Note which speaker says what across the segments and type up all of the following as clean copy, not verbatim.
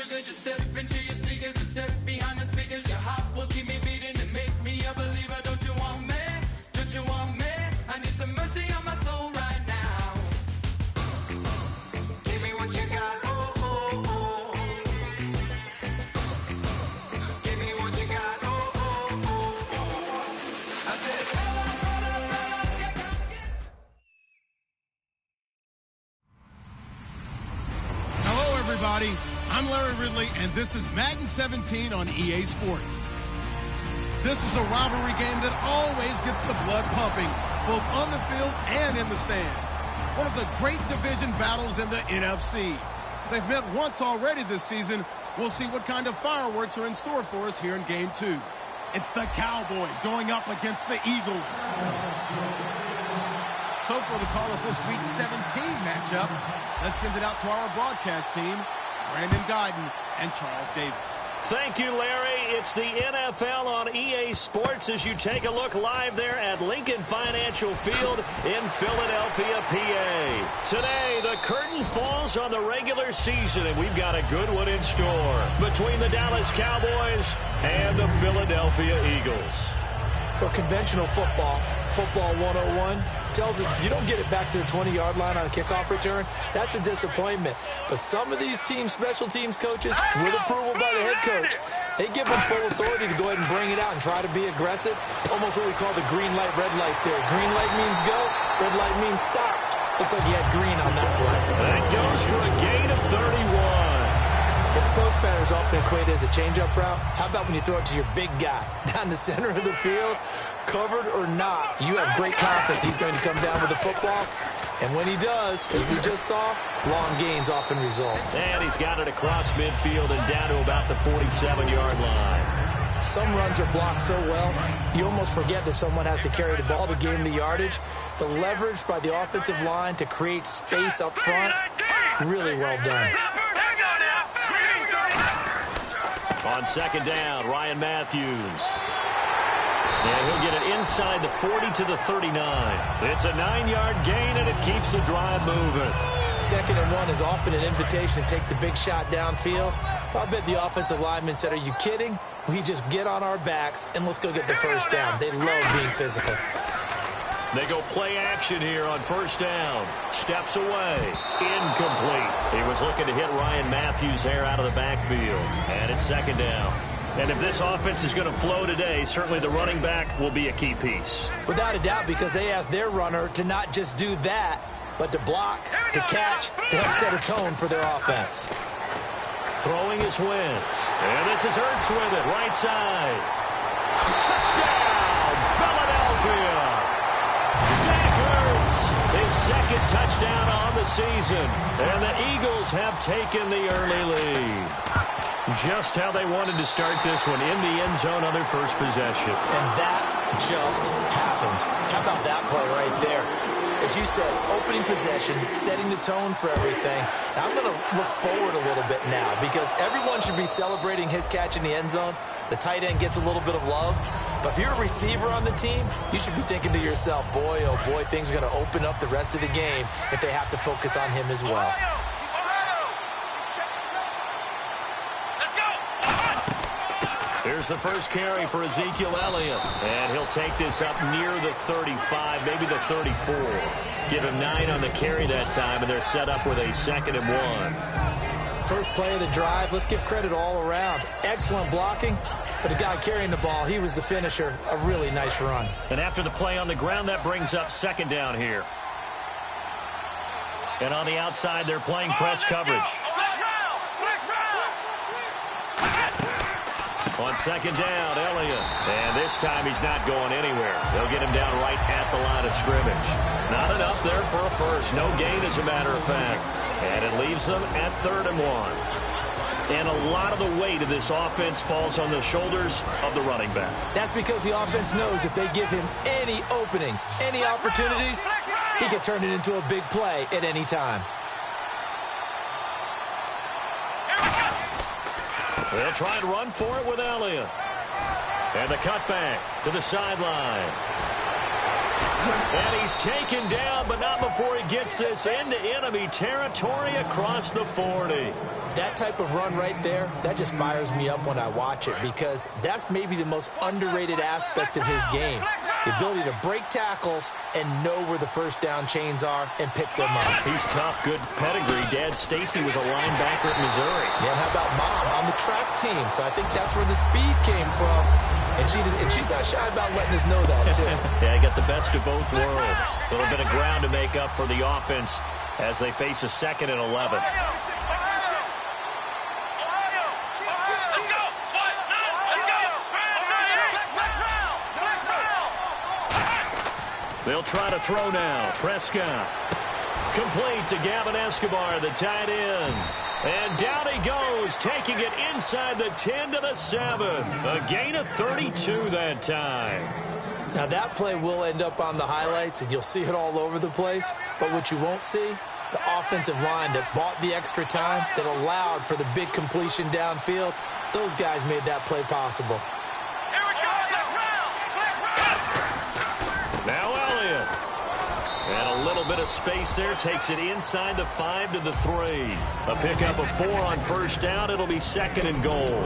Speaker 1: sugar, just step into your sneakers and step behind the speakers. Your heart will keep me beating and make me a believer. Don't you want me? Don't you want me? I need some mercy on my soul right now. Give me what you got. Oh, oh, oh. Give me what you got. Oh, oh, oh, oh. I said, yeah, come get.
Speaker 2: Hello, everybody. I'm Larry Ridley, and this is Madden 17 on EA Sports. This is a rivalry game that always gets the blood pumping, both on the field and in the stands. One of the great division battles in the NFC. They've met once already this season. We'll see what kind of fireworks are in store for us here in Game 2. It's the Cowboys going up against the Eagles. So for the call of this week's 17 matchup, let's send it out to our broadcast team, Brandon Guyton and Charles Davis.
Speaker 3: Thank you, Larry. It's the NFL on EA Sports as you take a look live there at Lincoln Financial Field in Philadelphia, PA. Today, the curtain falls on the regular season, and we've got a good one in store between the Dallas Cowboys and the Philadelphia Eagles.
Speaker 4: Well, conventional football 101, tells us if you don't get it back to the 20-yard line on a kickoff return, that's a disappointment. But some of these teams, special teams coaches, with approval by the head coach, they give them full authority to go ahead and bring it out and try to be aggressive. Almost what we call the green light, red light theory. Green light means go, red light means stop. Looks like you had green on that play.
Speaker 3: That goes for a gain of 31.
Speaker 4: If post pattern is often equated as a change-up route, how about when you throw it to your big guy down the center of the field? Covered or not, you have great confidence he's going to come down with the football. And when he does, as we just saw, long gains often result.
Speaker 3: And he's got it across midfield and down to about the 47-yard line.
Speaker 4: Some runs are blocked so well, you almost forget that someone has to carry the ball to gain the yardage. The leverage by the offensive line to create space up front, really well done.
Speaker 3: On second down, Ryan Matthews. And he'll get it inside the 40 to the 39. It's a 9-yard gain, and it keeps the drive moving.
Speaker 4: 2nd and 1 is often an invitation to take the big shot downfield. I bet the offensive lineman said, are you kidding? We just get on our backs, and let's go get the first down. They love being physical.
Speaker 3: They go play action here on first down. Steps away. Incomplete. He was looking to hit Ryan Matthews there out of the backfield. And it's second down. And if this offense is going to flow today, certainly the running back will be a key piece.
Speaker 4: Without a doubt, because they asked their runner to not just do that, but to block, to catch, to help set a tone for their offense.
Speaker 3: Throwing is Wentz. And this is Ertz with it, right side. Touchdown, Philadelphia. Zach Ertz, his second touchdown on the season. And the Eagles have taken the early lead. Just how they wanted to start this one, in the end zone on their first possession.
Speaker 4: And that just happened. How about that play right there? As you said, opening possession, setting the tone for everything. Now, I'm going to look forward a little bit now because everyone should be celebrating his catch in the end zone. The tight end gets a little bit of love. But if you're a receiver on the team, you should be thinking to yourself, boy, oh boy, things are going to open up the rest of the game if they have to focus on him as well.
Speaker 3: Here's the first carry for Ezekiel Elliott. And he'll take this up near the 35, maybe the 34. Give him 9 on the carry that time, and they're set up with a 2nd and 1.
Speaker 4: First play of the drive, let's give credit all around. Excellent blocking, but the guy carrying the ball, he was the finisher. A really nice run.
Speaker 3: And after the play on the ground, that brings up second down here. And on the outside, they're playing press coverage. On second down, Elliott. And this time he's not going anywhere. They'll get him down right at the line of scrimmage. Not enough there for a first. No gain, as a matter of fact. And it leaves them at 3rd and 1. And a lot of the weight of this offense falls on the shoulders of the running back.
Speaker 4: That's because the offense knows if they give him any openings, any opportunities, he can turn it into a big play at any time.
Speaker 3: They'll try and run for it with Elliott. And the cutback to the sideline. And he's taken down, but not before he gets this into enemy territory across the 40.
Speaker 4: That type of run right there, that just fires me up when I watch it because that's maybe the most underrated aspect of his game. The ability to break tackles and know where the first down chains are and pick them up.
Speaker 3: He's tough, good pedigree. Dad Stacy was a linebacker at Missouri.
Speaker 4: Yeah, and how about Mom on the track team? So I think that's where the speed came from. And she's not shy about letting us know that, too.
Speaker 3: Yeah, got the best of both worlds. A little bit of ground to make up for the offense as they face a 2nd and 11. They'll try to throw now. Prescott. Complete to Gavin Escobar, the tight end. And down he goes, taking it inside the 10 to the 7. A gain of 32 that time.
Speaker 4: Now that play will end up on the highlights, and you'll see it all over the place. But what you won't see, the offensive line that bought the extra time, that allowed for the big completion downfield, those guys made that play possible.
Speaker 3: Now Elliott. And a little bit of space there. Takes it inside the 5 to the 3. A pickup of 4 on first down. It'll be 2nd and goal.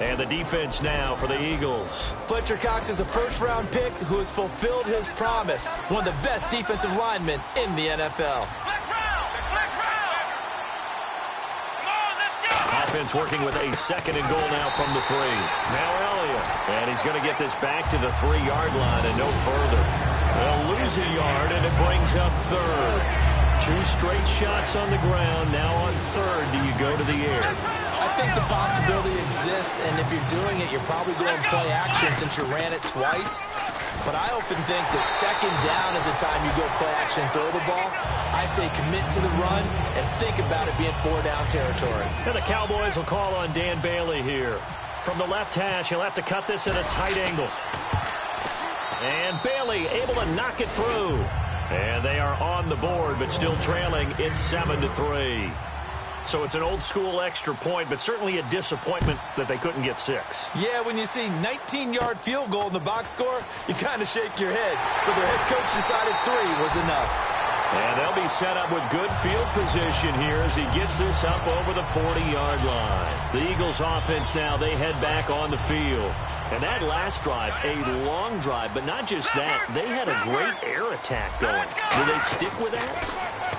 Speaker 3: And the defense now for the Eagles.
Speaker 4: Fletcher Cox is a first-round pick who has fulfilled his promise. One of the best defensive linemen in the NFL.
Speaker 3: Offense working with a 2nd and goal now from the 3. Now Elliott. And he's going to get this back to the 3-yard line and no further. They'll lose a yard, and it brings up 3rd. 2 straight shots on the ground. Now on 3rd, do you go to the air?
Speaker 4: I think the possibility exists, and if you're doing it, you're probably going play action since you ran it twice. But I often think that 2nd down is the time you go play action and throw the ball. I say commit to the run and think about it being 4-down territory.
Speaker 3: And the Cowboys will call on Dan Bailey here. From the left hash, he'll have to cut this at a tight angle. And Bailey able to knock it through. And they are on the board, but still trailing. It's 7 to 3. So it's an old-school extra point, but certainly a disappointment that they couldn't get 6.
Speaker 4: Yeah, when you see 19-yard field goal in the box score, you kind of shake your head. But their head coach decided 3 was enough.
Speaker 3: And they'll be set up with good field position here as he gets this up over the 40-yard line. The Eagles offense now, they head back on the field. And that last drive, a long drive, but not just that. They had a great air attack going. Will they stick with that?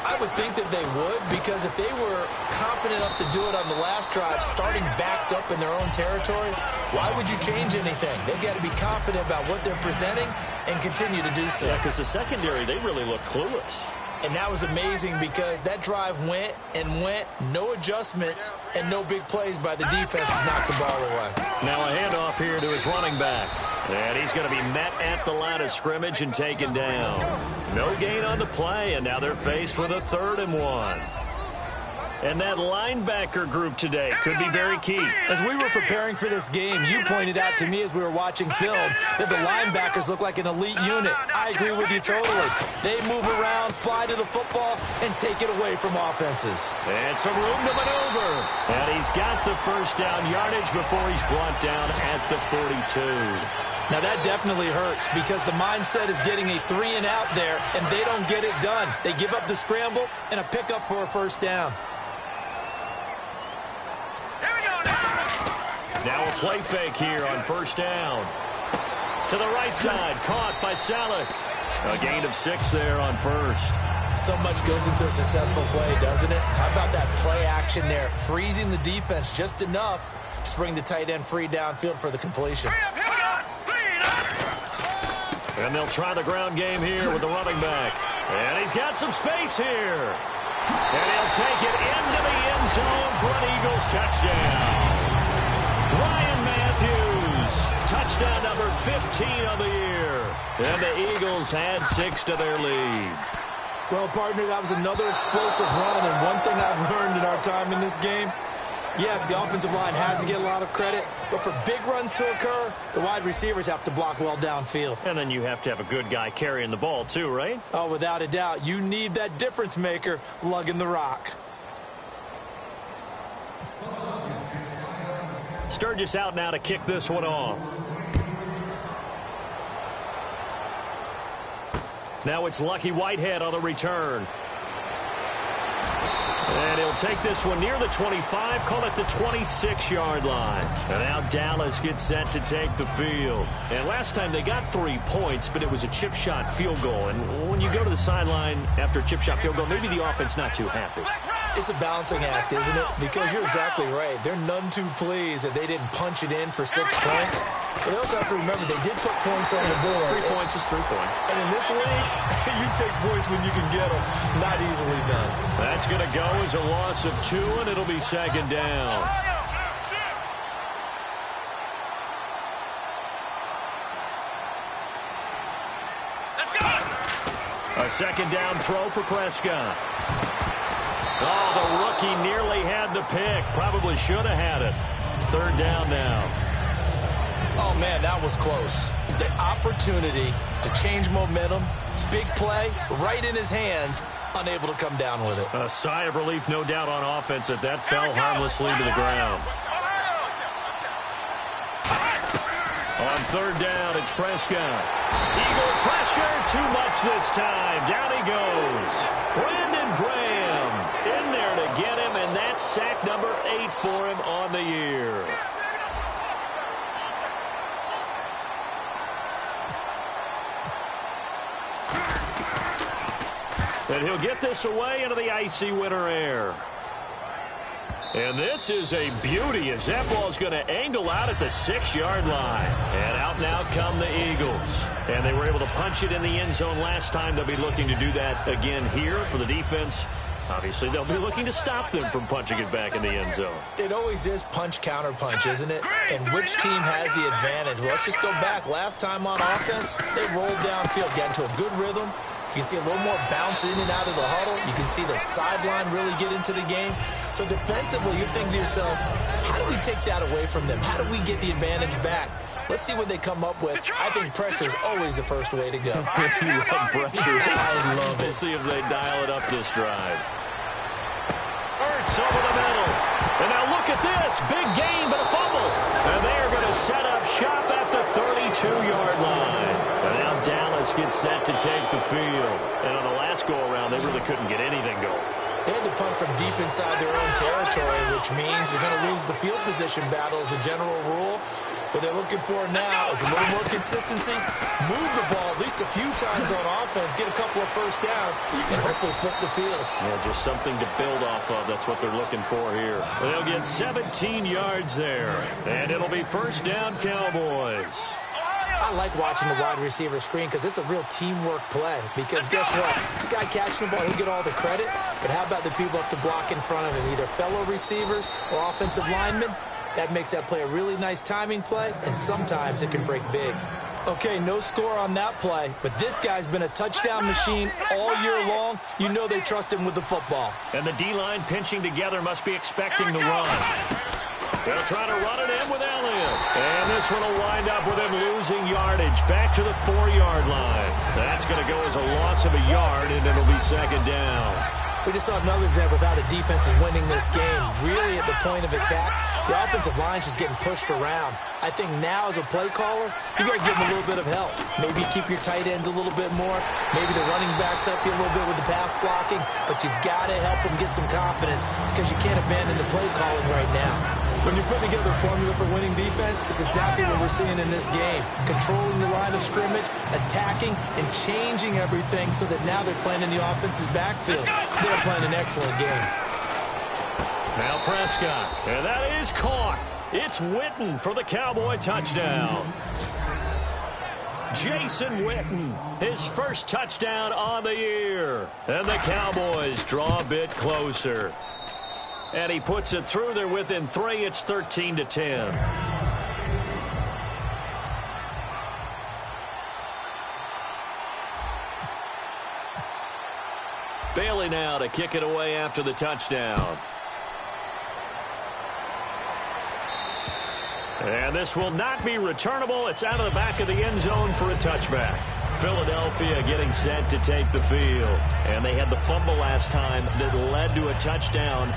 Speaker 4: I would think that they would, because if they were confident enough to do it on the last drive, starting backed up in their own territory, why would you change anything? They've got to be confident about what they're presenting and continue to do so.
Speaker 3: Yeah, because the secondary, they really look clueless.
Speaker 4: And that was amazing because that drive went and went, no adjustments, and no big plays by the defense to knock the ball away.
Speaker 3: Now a handoff here to his running back. And he's going to be met at the line of scrimmage and taken down. No gain on the play, and now they're faced with a 3rd and 1. And that linebacker group today could be very key.
Speaker 4: As we were preparing for this game, you pointed out to me as we were watching film that the linebackers look like an elite unit. I agree with you totally. They move around, fly to the football, and take it away from offenses.
Speaker 3: And some room to maneuver. And he's got the first down yardage before he's brought down at the 42.
Speaker 4: Now that definitely hurts because the mindset is getting a 3 and out there, and they don't get it done. They give up the scramble and a pickup for a first down.
Speaker 3: Now a play fake here on first down. To the right side, caught by Salek. A gain of 6 there on first.
Speaker 4: So much goes into a successful play, doesn't it? How about that play action there, freezing the defense just enough to bring the tight end free downfield for the completion.
Speaker 3: And they'll try the ground game here with the running back. And he's got some space here. And he'll take it into the end zone for an Eagles touchdown. Ryan Matthews, touchdown number 15 of the year. And the Eagles had 6 to their lead.
Speaker 4: Well, partner, that was another explosive run, and one thing I've learned in our time in this game, yes, the offensive line has to get a lot of credit, but for big runs to occur, the wide receivers have to block well downfield.
Speaker 3: And then you have to have a good guy carrying the ball too, right?
Speaker 4: Oh, without a doubt. You need that difference maker lugging the rock.
Speaker 3: Sturgis out now to kick this one off. Now it's Lucky Whitehead on the return. And he'll take this one near the 25, call it the 26-yard line. And now Dallas gets set to take the field. And last time they got 3 points, but it was a chip shot field goal. And when you go to the sideline after a chip shot field goal, maybe the offense not too happy.
Speaker 4: It's a balancing act, isn't it? Because you're exactly right. They're none too pleased that they didn't punch it in for 6 points. But they also have to remember they did put points on the board.
Speaker 3: 3 points is 3 points.
Speaker 4: And in this league, you take points when you can get them. Not easily done.
Speaker 3: That's going to go as a loss of 2, and it'll be second down. A second down throw for Prescott. Oh, the rookie nearly had the pick. Probably should have had it. Third down now.
Speaker 4: Oh, man, that was close. The opportunity to change momentum, big play, right in his hands, unable to come down with it.
Speaker 3: A sigh of relief, no doubt, on offense that fell harmlessly to the ground. On third down, it's Prescott. Eagle pressure, too much this time. Down he goes. Brandon Graham in there to get him, and that's sack number 8 for him on the year. And he'll get this away into the icy winter air. And this is a beauty as that ball's going to angle out at the 6-yard line. And out now come the Eagles. And they were able to punch it in the end zone last time. They'll be looking to do that again here for the defense. Obviously, they'll be looking to stop them from punching it back in the end zone.
Speaker 4: It always is punch, counter punch, isn't it? And which team has the advantage? Well, let's just go back. Last time on offense, they rolled downfield, got into a good rhythm. You can see a little more bounce in and out of the huddle. You can see the sideline really get into the game. So defensively, you're thinking to yourself, how do we take that away from them? How do we get the advantage back? Let's see what they come up with. I think pressure is always the first way to go.
Speaker 3: You love pressure.
Speaker 4: I love it.
Speaker 3: We'll see if they dial it up this drive. Ertz over the middle. And now look at this. Big gain, but a fumble. And they are going to set up shop at the 32-yard line. And now Dallas gets set to take the field. And on the last go-around, they really couldn't get anything going.
Speaker 4: They had to punt from deep inside their own territory, which means you're going to lose the field position battle as a general rule. What they're looking for now is a little more consistency, move the ball at least a few times on offense, get a couple of first downs, and hopefully flip the field.
Speaker 3: Yeah, just something to build off of. That's what they're looking for here. They'll get 17 yards there, and it'll be first down Cowboys.
Speaker 4: I like watching the wide receiver screen because it's a real teamwork play. Because guess what? The guy catching the ball, he'll get all the credit. But how about the people up to block in front of him, either fellow receivers or offensive linemen? That makes that play a really nice timing play, and sometimes it can break big. Okay, no score on that play, but this guy's been a touchdown machine all year long. You know they trust him with the football.
Speaker 3: And the D-line pinching together must be expecting the run. They'll try to run it in with Elliott. And this one will wind up with him losing yardage back to the 4-yard line. That's going to go as a loss of a yard, and it'll be second down.
Speaker 4: We just saw another example of how the defense is winning this game. Really at the point of attack, the offensive line's just getting pushed around. I think now as a play caller, you got to give them a little bit of help. Maybe keep your tight ends a little bit more. Maybe the running backs help you a little bit with the pass blocking. But you've got to help them get some confidence because you can't abandon the play calling right now. When you're putting together a formula for winning defense, it's exactly what we're seeing in this game. Controlling the line of scrimmage, attacking, and changing everything so that now they're playing in the offense's backfield. They're playing an excellent game.
Speaker 3: Now Prescott, and that is caught. It's Witten for the Cowboy touchdown. Jason Witten, his first touchdown on the year. And the Cowboys draw a bit closer. And he puts it through. They're within 3. It's 13-10. Bailey now to kick it away after the touchdown. And this will not be returnable. It's out of the back of the end zone for a touchback. Philadelphia getting set to take the field. And they had the fumble last time that led to a touchdown.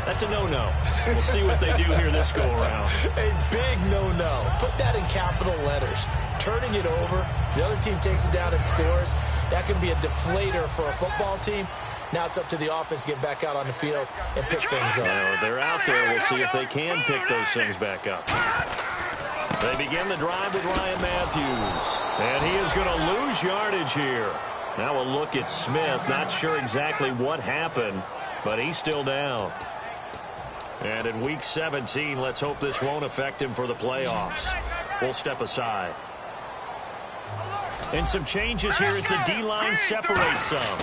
Speaker 3: That's a no-no. We'll see what they do here this go-around.
Speaker 4: A big no-no. Put that in capital letters. Turning it over, the other team takes it down and scores. That can be a deflator for a football team. Now it's up to the offense to get back out on the field and pick things up.
Speaker 3: Now they're out there. We'll see if they can pick those things back up. They begin the drive with Ryan Matthews. And he is going to lose yardage here. Now a look at Smith. Not sure exactly what happened, but he's still down. And in Week 17, let's hope this won't affect him for the playoffs. We'll step aside. And some changes here as the D-line separates some.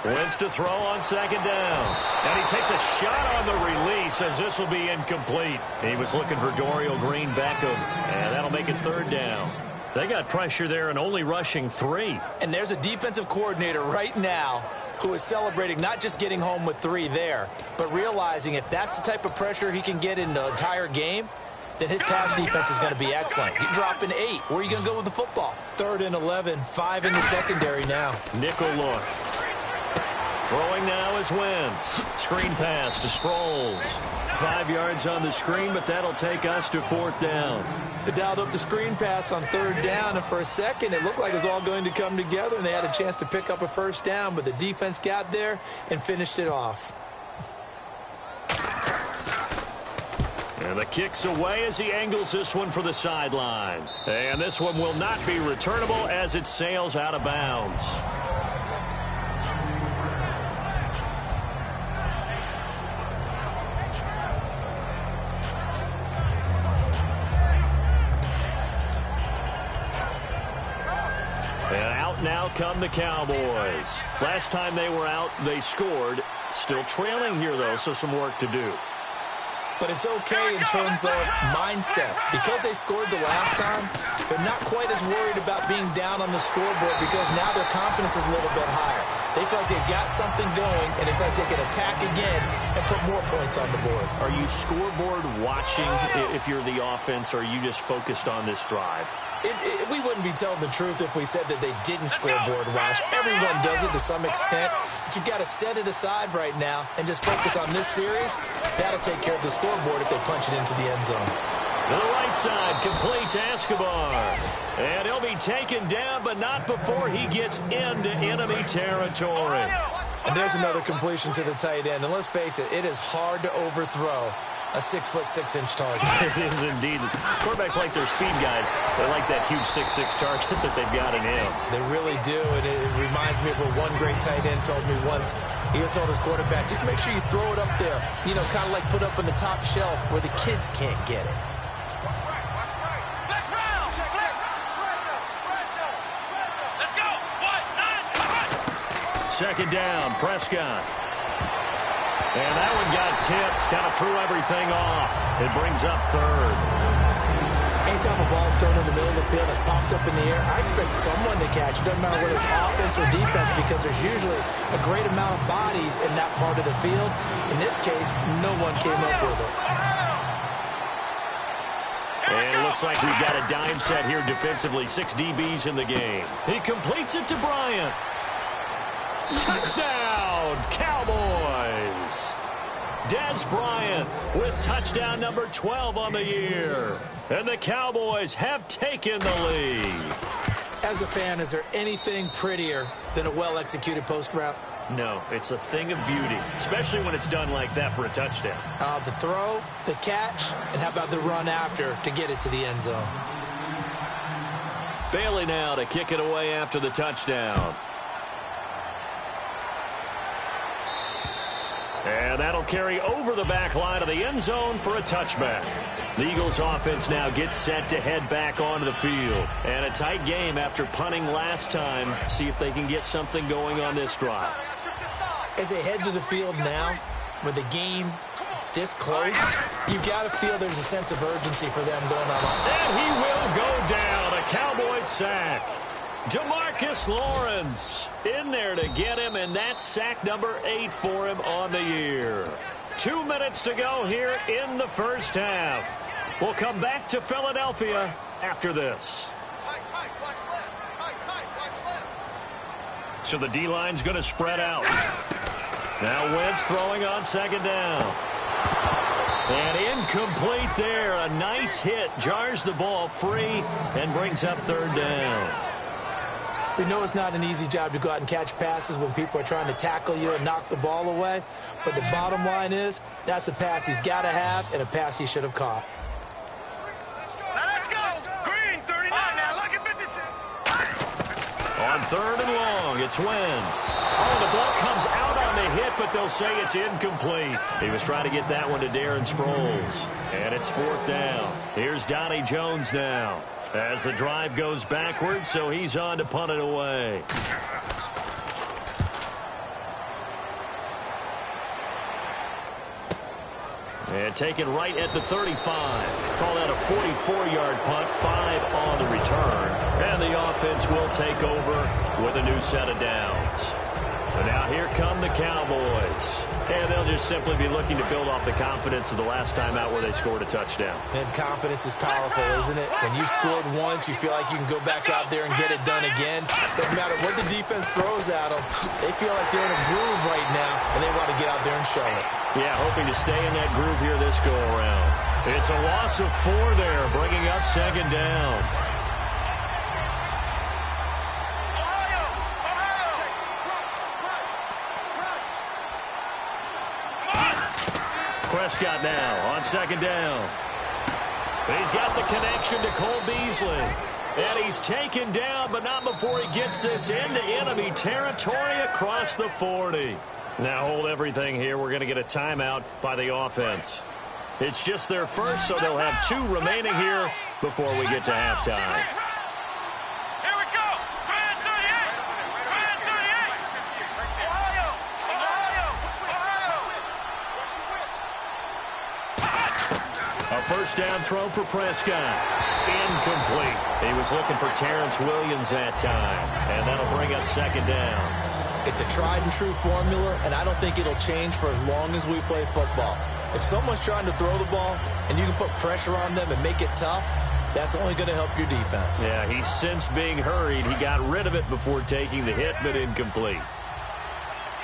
Speaker 3: Wins to throw on second down. And he takes a shot on the release as this will be incomplete. He was looking for Dorial Green-Beckham, and that'll make it third down. They got pressure there and only rushing 3.
Speaker 4: And there's a defensive coordinator right now who is celebrating not just getting home with 3 there, but realizing if that's the type of pressure he can get in the entire game, then his pass defense is going to be excellent. You're dropping 8. Where are you going to go with the football? 3rd and 11, 5 in the secondary now.
Speaker 3: Nickel look. Throwing now is Wentz. Screen pass to Sproles. 5 yards on the screen, but that'll take us to 4th down.
Speaker 4: They dialed up the screen pass on 3rd down, and for a second it looked like it was all going to come together, and they had a chance to pick up a 1st down, but the defense got there and finished it off.
Speaker 3: And the kick's away as he angles this one for the sideline. And this one will not be returnable as it sails out of bounds. Now come the Cowboys. Last time they were out, they scored. Still trailing here, though, so some work to do.
Speaker 4: But it's okay in terms of mindset. Because they scored the last time, they're not quite as worried about being down on the scoreboard because now their confidence is a little bit higher. They feel like they've got something going, and they feel like they can attack again and put more points on the board.
Speaker 3: Are you scoreboard watching if you're the offense, or are you just focused on this drive?
Speaker 4: We wouldn't be telling the truth if we said that they didn't scoreboard watch. Everyone does it to some extent. But you've got to set it aside right now and just focus on this series. That'll take care of the scoreboard if they punch it into the end zone.
Speaker 3: To the right side, complete to Escobar. And he'll be taken down, but not before he gets into enemy territory.
Speaker 4: And there's another completion to the tight end. And let's face it, it is hard to overthrow a 6'6" target.
Speaker 3: It is indeed. Quarterbacks like their speed guys. They like that huge 6'6" target that they've got in him.
Speaker 4: They really do, and it reminds me of what one great tight end told me once. He told his quarterback, just make sure you throw it up there, you know, kind of like put up on the top shelf where the kids can't get it.
Speaker 3: Second down, Prescott. And that one got tipped, kind of threw everything off. It brings up 3rd.
Speaker 4: Anytime a ball's thrown in the middle of the field, it's popped up in the air, I expect someone to catch it. Doesn't matter whether it's offense or defense, because there's usually a great amount of bodies in that part of the field. In this case, no one came up with it.
Speaker 3: And it looks like we've got a dime set here defensively. 6 DBs in the game. He completes it to Bryant. Touchdown, Cowboys! Dez Bryant with touchdown number 12 on the year. And the Cowboys have taken the lead.
Speaker 4: As a fan, is there anything prettier than a well-executed post route?
Speaker 3: No, it's a thing of beauty, especially when it's done like that for a touchdown.
Speaker 4: The throw, the catch, and how about the run after to get it to the end zone?
Speaker 3: Bailey now to kick it away after the touchdown. And that'll carry over the back line of the end zone for a touchback. The Eagles offense now gets set to head back onto the field. And a tight game after punting last time. See if they can get something going on this drive.
Speaker 4: As they head to the field now, with the game this close, you've got to feel there's a sense of urgency for them going on.
Speaker 3: And he will go down. A Cowboys sack. Demarcus Lawrence in there to get him, and that's sack number 8 for him on the year. 2 minutes to go here in the first half. We'll come back to Philadelphia after this. So the D-line's going to spread out. Now Wentz throwing on second down. And incomplete there. A nice hit. Jars the ball free and brings up 3rd down.
Speaker 4: We know it's not an easy job to go out and catch passes when people are trying to tackle you and knock the ball away. But the bottom line is, that's a pass he's got to have and a pass he should have caught.
Speaker 3: On 3rd and long, it's Wentz. Oh, the ball comes out on the hit, but they'll say it's incomplete. He was trying to get that one to Darren Sproles. And it's 4th down. Here's Donnie Jones now. As the drive goes backwards, so he's on to punt it away. And taken right at the 35. Call that a 44-yard punt, 5 on the return. And the offense will take over with a new set of downs. But now here come the Cowboys. And they'll just simply be looking to build off the confidence of the last time out where they scored a touchdown.
Speaker 4: And confidence is powerful, isn't it? When you've scored once, you feel like you can go back out there and get it done again. Doesn't matter what the defense throws at them. They feel like they're in a groove right now, and they want to get out there and show it.
Speaker 3: Yeah, hoping to stay in that groove here this go-around. It's a loss of 4 there, bringing up 2nd down. Prescott now on 2nd down. He's got the connection to Cole Beasley. And he's taken down, but not before he gets this into enemy territory across the 40. Now hold everything here. We're going to get a timeout by the offense. It's just their first, so they'll have 2 remaining here before we get to halftime.
Speaker 5: Here we go. Brand 38. Brand 38. Ohio.
Speaker 3: A first down throw for Prescott. Incomplete. He was looking for Terrence Williams that time. And that'll bring up 2nd down.
Speaker 4: It's a tried-and-true formula, and I don't think it'll change for as long as we play football. If someone's trying to throw the ball and you can put pressure on them and make it tough, that's only going to help your defense.
Speaker 3: Yeah, he's since being hurried. He got rid of it before taking the hit, but incomplete.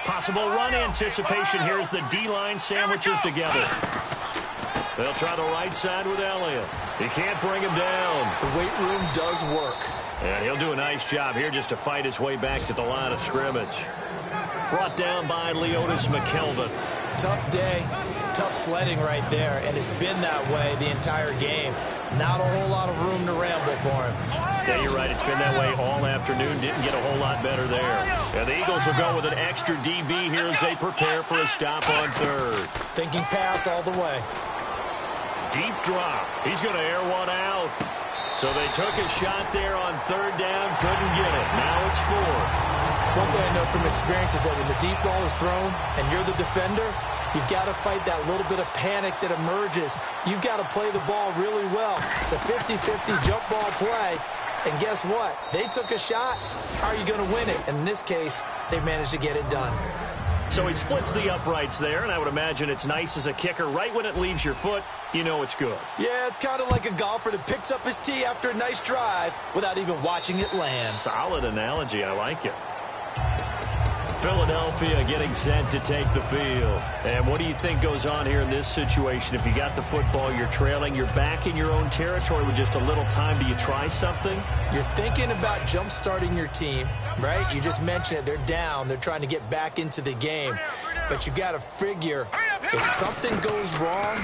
Speaker 3: Possible run anticipation. Here's the D-line sandwiches together. They'll try the right side with Elliott. He can't bring him down.
Speaker 4: The weight room does work.
Speaker 3: And he'll do a nice job here just to fight his way back to the line of scrimmage. Brought down by Leotis McKelvin.
Speaker 4: Tough day, tough sledding right there, and it's been that way the entire game. Not a whole lot of room to ramble for him.
Speaker 3: Yeah, you're right. It's been that way all afternoon. Didn't get a whole lot better there. And the Eagles will go with an extra DB here as they prepare for a stop on 3rd.
Speaker 4: Thinking pass all the way.
Speaker 3: Deep drop. He's going to air one out. So they took a shot there on 3rd down, couldn't get it. Now it's 4th.
Speaker 4: One thing I know from experience is that when the deep ball is thrown and you're the defender, you've got to fight that little bit of panic that emerges. You've got to play the ball really well. It's a 50-50 jump ball play. And guess what? They took a shot. How are you going to win it? And in this case, they managed to get it done.
Speaker 3: So he splits the uprights there, and I would imagine it's nice as a kicker. Right when it leaves your foot, you know it's good.
Speaker 4: Yeah, it's kind of like a golfer that picks up his tee after a nice drive without even watching it land.
Speaker 3: Solid analogy. I like it. Philadelphia getting set to take the field. And what do you think goes on here in this situation? If you got the football, you're trailing, you're back in your own territory with just a little time. Do you try something?
Speaker 4: You're thinking about jump-starting your team, right? You just mentioned it. They're down. They're trying to get back into the game. But you got to figure, if something goes wrong,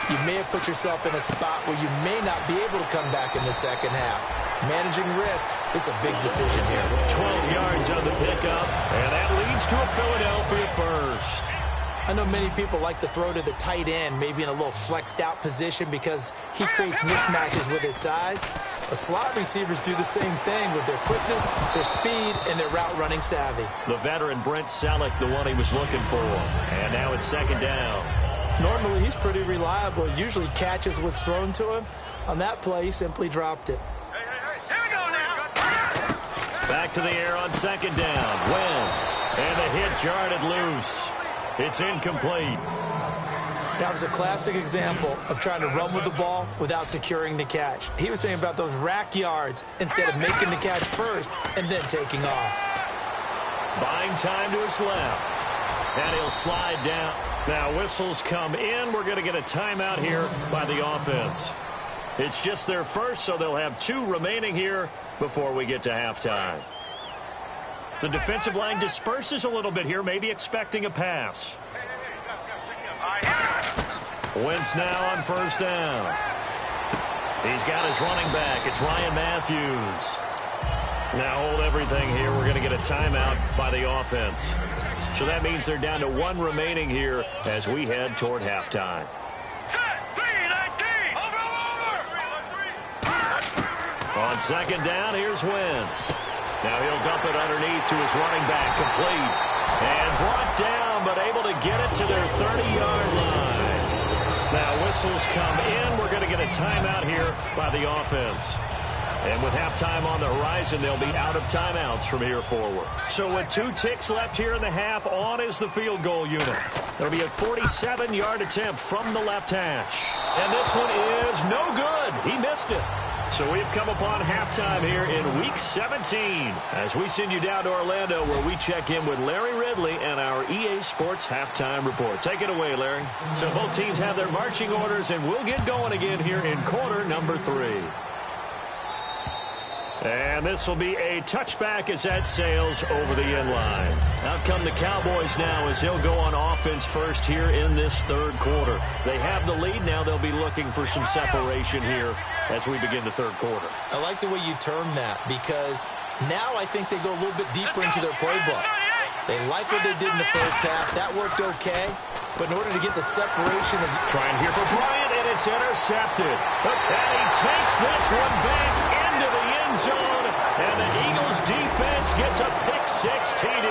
Speaker 4: you may have put yourself in a spot where you may not be able to come back in the second half. Managing risk is a big decision here.
Speaker 3: 12 yards on the pickup, and that leads to a Philadelphia first.
Speaker 4: I know many people like to throw to the tight end, maybe in a little flexed out position because he creates mismatches with his size. But slot receivers do the same thing with their quickness, their speed, and their route running savvy.
Speaker 3: The veteran Brent Selleck, the one he was looking for. And now it's 2nd down.
Speaker 4: Normally he's pretty reliable. He usually catches what's thrown to him. On that play, he simply dropped it.
Speaker 3: Back to the air on 2nd down. Wentz. And the hit jarred it loose. It's incomplete.
Speaker 4: That was a classic example of trying to run with the ball without securing the catch. He was thinking about those rack yards instead of making the catch first and then taking off.
Speaker 3: Buying time to his left. And he'll slide down. Now whistles come in. We're going to get a timeout here by the offense. It's just their first, so they'll have 2 remaining here before we get to halftime. The defensive line disperses a little bit here, maybe expecting a pass. Wentz now on first down. He's got his running back. It's Ryan Matthews. Now hold everything here. We're going to get a timeout by the offense. So that means they're down to 1 remaining here as we head toward halftime. On second down, here's Wentz. Now he'll dump it underneath to his running back, complete. And brought down, but able to get it to their 30-yard line. Now whistles come in. We're going to get a timeout here by the offense. And with halftime on the horizon, they'll be out of timeouts from here forward. So with 2 ticks left here in the half, on is the field goal unit. There'll be a 47-yard attempt from the left hash. And this one is no good. He missed it. So we've come upon halftime here in Week 17 as we send you down to Orlando where we check in with Larry Ridley and our EA Sports Halftime Report. Take it away, Larry. So both teams have their marching orders, and we'll get going again here in quarter number 3. And this will be a touchback as that sails over the end line. Out come the Cowboys now as they'll go on offense first here in this third quarter. They have the lead now. They'll be looking for some separation here as we begin the third quarter.
Speaker 4: I like the way you termed that because now I think they go a little bit deeper into their playbook. They like what they did in the first half. That worked okay. But in order to get the separation...
Speaker 3: Trying here for Bryant, and it's intercepted. And he takes this one back into the end zone. And the Eagles defense gets a pick-6 TD.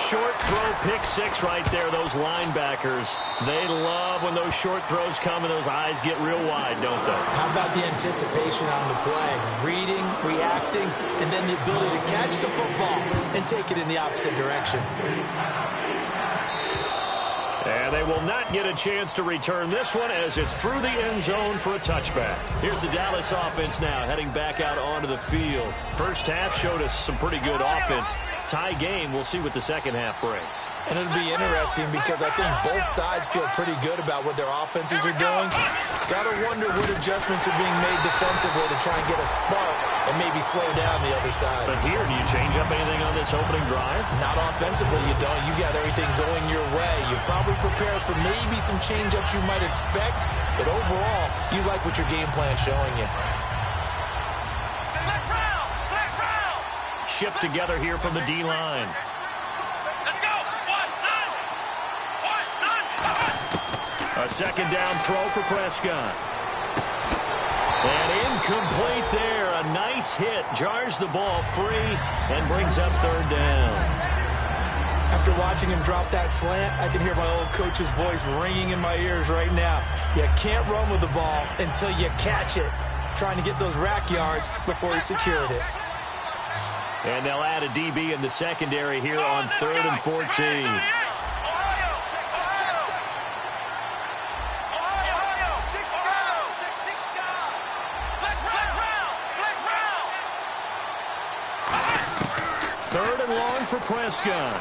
Speaker 3: Short throw pick-6 right there. Those linebackers, they love when those short throws come and those eyes get real wide, don't they?
Speaker 4: How about the anticipation on the play? Reading, reacting, and then the ability to catch the football and take it in the opposite direction.
Speaker 3: And they will not get a chance to return this one as it's through the end zone for a touchback. Here's the Dallas offense now heading back out onto the field. First half showed us some pretty good offense. Tie game. We'll see what the second half brings.
Speaker 4: And it'll be interesting because I think both sides feel pretty good about what their offenses are doing. Got to wonder what adjustments are being made defensively to try and get a spark and maybe slow down the other side.
Speaker 3: But here, do you change up anything on this opening drive?
Speaker 4: Not offensively, you don't. You got everything going your way. You've probably prepared for maybe some change-ups you might expect, but overall, you like what your game plan's showing you.
Speaker 3: Shift together here from the D-line. A second down throw for Prescott. And incomplete there. A nice hit. Jars the ball free and brings up third down.
Speaker 4: After watching him drop that slant, I can hear my old coach's voice ringing in my ears right now. You can't run with the ball until you catch it. Trying to get those rack yards before he secured it.
Speaker 3: And they'll add a DB in the secondary here on 3rd and 14. Third and long for Prescott.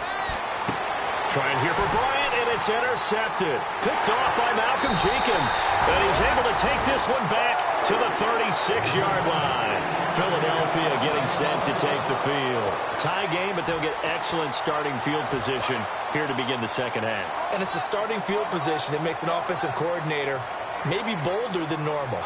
Speaker 3: Trying here for Bryant, and it's intercepted. Picked off by Malcolm Jenkins. And he's able to take this one back to the 36-yard line. Philadelphia getting set to take the field. Tie game, but they'll get excellent starting field position here to begin the second half.
Speaker 4: And it's the starting field position that makes an offensive coordinator maybe bolder than normal.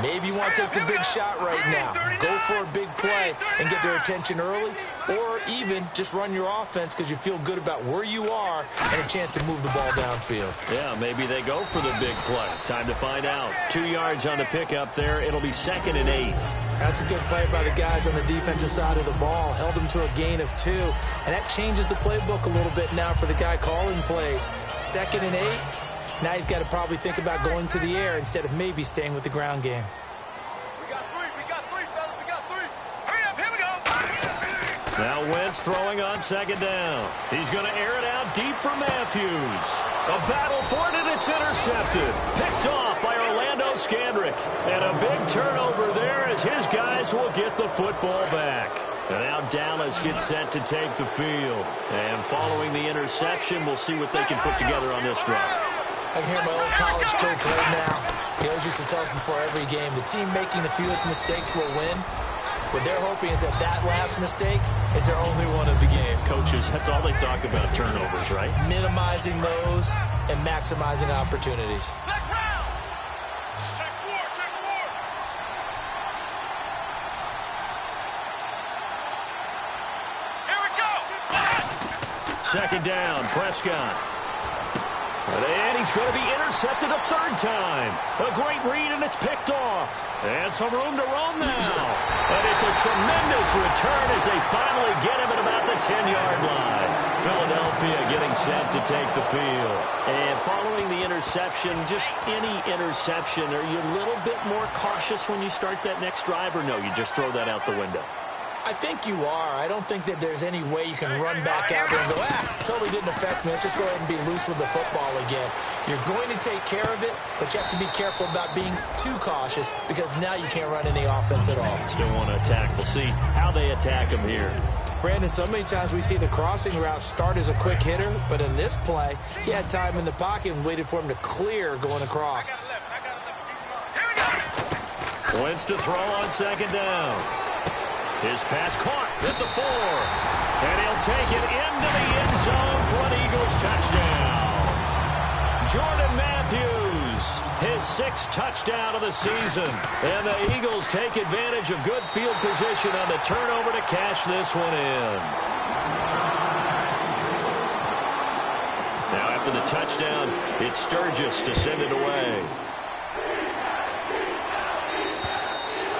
Speaker 4: Maybe you want to take the big shot right now. Go for a big play and get their attention early, or even just run your offense because you feel good about where you are and a chance to move the ball downfield.
Speaker 3: Yeah, maybe they go for the big play. Time to find out. 2 yards on the pickup there. It'll be 2nd and 8.
Speaker 4: That's a good play by the guys on the defensive side of the ball. Held them to a gain of 2. And that changes the playbook a little bit now for the guy calling plays. 2nd and 8. Now he's got to probably think about going to the air instead of maybe staying with the ground game.
Speaker 5: We got three, fellas. We got 3. Hurry up, here we go.
Speaker 3: Now Wentz throwing on 2nd down. He's going to air it out deep for Matthews. A battle for it, and it's intercepted. Picked off by Orlando Scandrick. And a big turnover there as his guys will get the football back. And now Dallas gets set to take the field. And following the interception, we'll see what they can put together on this drive.
Speaker 4: I can hear my old college coach right now. He always used to tell us before every game, the team making the fewest mistakes will win. What they're hoping is that last mistake is their only one of the game.
Speaker 3: Coaches, that's all they talk about, turnovers, right?
Speaker 4: Minimizing those and maximizing opportunities.
Speaker 5: Next round. Check four. Here we go.
Speaker 3: Second down, Prescott. And he's going to be intercepted a third time. A great read, and it's picked off. And some room to roam now. And it's a tremendous return as they finally get him at about the 10-yard line. Philadelphia getting set to take the field. And following the interception, just any interception, are you a little bit more cautious when you start that next drive, or no, you just throw that out the window?
Speaker 4: I think you are. I don't think that there's any way you can run back out there and go, totally didn't affect me. Let's just go ahead and be loose with the football again. You're going to take care of it, but you have to be careful about being too cautious because now you can't run any offense at all.
Speaker 3: Still want to attack. We'll see how they attack him here.
Speaker 4: Brandon, so many times we see the crossing route start as a quick hitter, but in this play, he had time in the pocket and waited for him to clear going across.
Speaker 3: Wentz to throw on second down. His pass caught at the 4. And he'll take it into the end zone for an Eagles touchdown. Jordan Matthews, his 6th touchdown of the season. And the Eagles take advantage of good field position on the turnover to cash this one in. Now after the touchdown, it's Sturgis to send it away.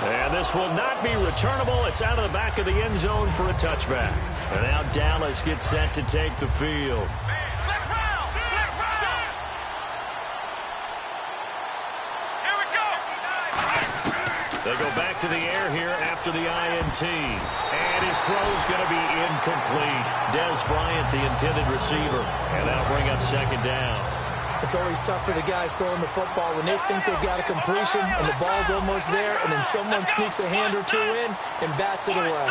Speaker 3: And this will not be returnable. It's out of the back of the end zone for a touchback. And now Dallas gets set to take the field.
Speaker 5: Here we go.
Speaker 3: They go back to the air here after the INT. And his throw's going to be incomplete. Dez Bryant, the intended receiver. And that'll bring up second down.
Speaker 4: It's always tough for the guys throwing the football when they think they've got a completion and the ball's almost there, and then someone sneaks a hand or two in and bats it away.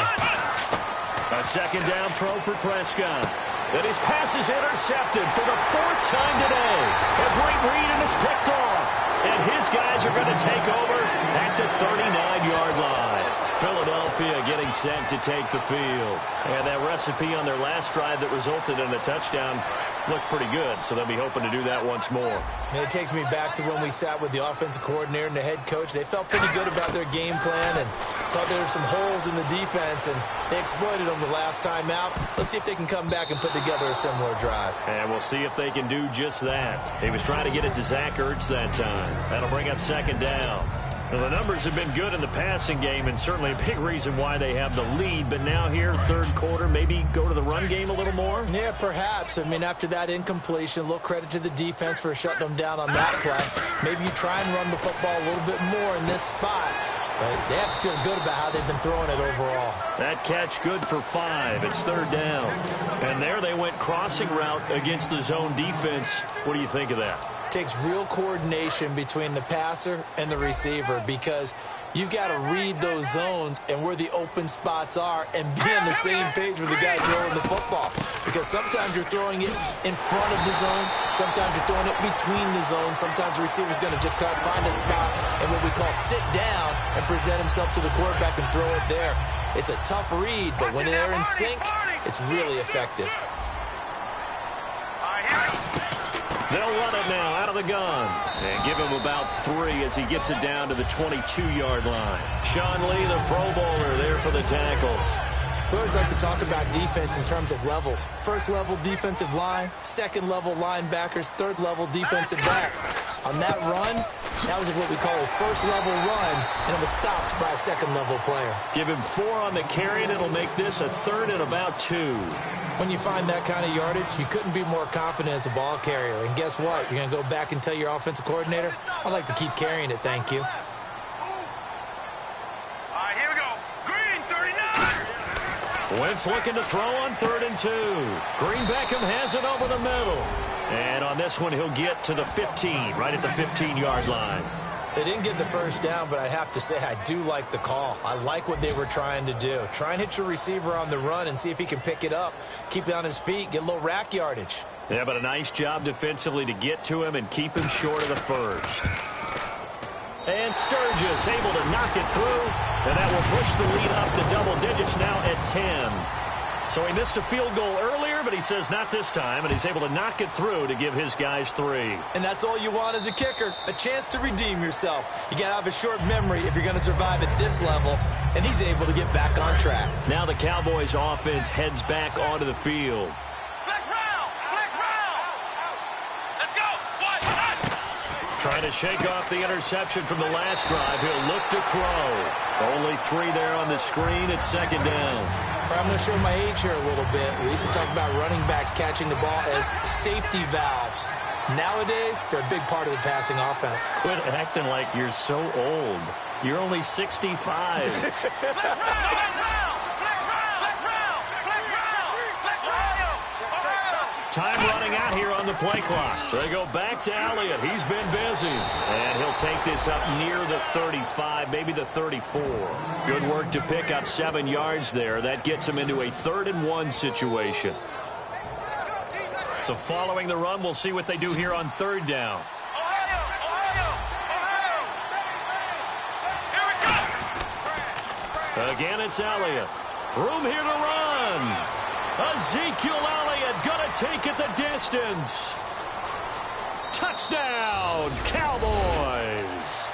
Speaker 3: A second down throw for Prescott. Then his pass is intercepted for the 4th time today. A great read, and it's picked off. And his guys are going to take over at the 39-yard line. Philadelphia getting set to take the field. And that recipe on their last drive that resulted in a touchdown looks pretty good, so they'll be hoping to do that once more.
Speaker 4: And it takes me back to when we sat with the offensive coordinator and the head coach. They felt pretty good about their game plan and thought there were some holes in the defense, and they exploited them the last time out. Let's see if they can come back and put together a similar drive.
Speaker 3: And we'll see if they can do just that. He was trying to get it to Zach Ertz that time. That'll bring up second down. Well, the numbers have been good in the passing game, and certainly a big reason why they have the lead. But now here, third quarter, maybe go to the run game a little more?
Speaker 4: Yeah, perhaps. I mean, after that incompletion, a little credit to the defense for shutting them down on that play. Maybe you try and run the football a little bit more in this spot. But they have to feel good about how they've been throwing it overall.
Speaker 3: That catch good for 5. It's third down. And there they went crossing route against the zone defense. What do you think of that?
Speaker 4: Takes real coordination between the passer and the receiver because you've got to read those zones and where the open spots are and be on the same page with the guy throwing the football. Because sometimes you're throwing it in front of the zone. Sometimes you're throwing it between the zones. Sometimes the receiver's going to just kind of find a spot and what we call sit down and present himself to the quarterback and throw it there. It's a tough read, but when they're in sync, it's really effective.
Speaker 3: They'll run it now out of the gun. And give him about 3 as he gets it down to the 22-yard line. Sean Lee, the Pro Bowler, there for the tackle.
Speaker 4: We always like to talk about defense in terms of levels. First level defensive line, second level linebackers, third level defensive backs. On that run, that was what we call a first level run, and it was stopped by a second level player.
Speaker 3: Give him 4 on the carry, and it'll make this a third and about 2.
Speaker 4: When you find that kind of yardage, you couldn't be more confident as a ball carrier. And guess what? You're going to go back and tell your offensive coordinator, I'd like to keep carrying it, thank you.
Speaker 5: All right, here we go. Green, 39.
Speaker 3: Wentz looking to throw on 3rd and 2. Green Beckham has it over the middle. And on this one, he'll get to the 15, right at the 15-yard line.
Speaker 4: They didn't get the first down, but I have to say I do like the call. I like what they were trying to do. Try and hit your receiver on the run and see if he can pick it up, keep it on his feet, get a little rack yardage.
Speaker 3: Yeah, but a nice job defensively to get to him and keep him short of the first. And Sturgis able to knock it through, and that will push the lead up to double digits now at 10. So he missed a field goal earlier, but he says not this time, and he's able to knock it through to give his guys 3.
Speaker 4: And that's all you want as a kicker, a chance to redeem yourself. You got to have a short memory if you're going to survive at this level, and he's able to get back on track.
Speaker 3: Now the Cowboys offense heads back onto the field. Trying to shake off the interception from the last drive. He'll look to throw. Only 3 there on the screen at second down.
Speaker 4: I'm going to show my age here a little bit. We used to talk about running backs catching the ball as safety valves. Nowadays, they're a big part of the passing offense.
Speaker 3: Quit acting like you're so old. You're only 65. Time running out here on the play clock. They go back to Elliott. He's been busy. And he'll take this up near the 35, maybe the 34. Good work to pick up 7 yards there. That gets him into a 3rd and 1 situation. So following the run, we'll see what they do here on 3rd down. Again, it's Elliott. Room here to run. Ezekiel Elliott going to take it the distance. Touchdown, Cowboys.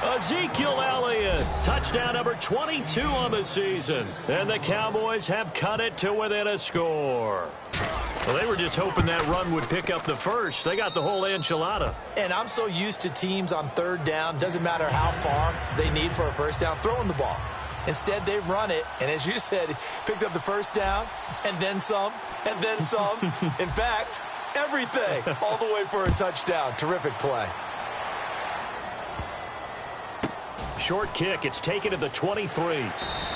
Speaker 3: Ezekiel Elliott, touchdown number 22 on the season. And the Cowboys have cut it to within a score. Well, they were just hoping that run would pick up the first. They got the whole enchilada.
Speaker 4: And I'm so used to teams on 3rd down, doesn't matter how far they need for a first down, throwing the ball. Instead, they run it, and as you said, picked up the first down, and then some, and then some. In fact, everything, all the way for a touchdown. Terrific play.
Speaker 3: Short kick. It's taken to the 23.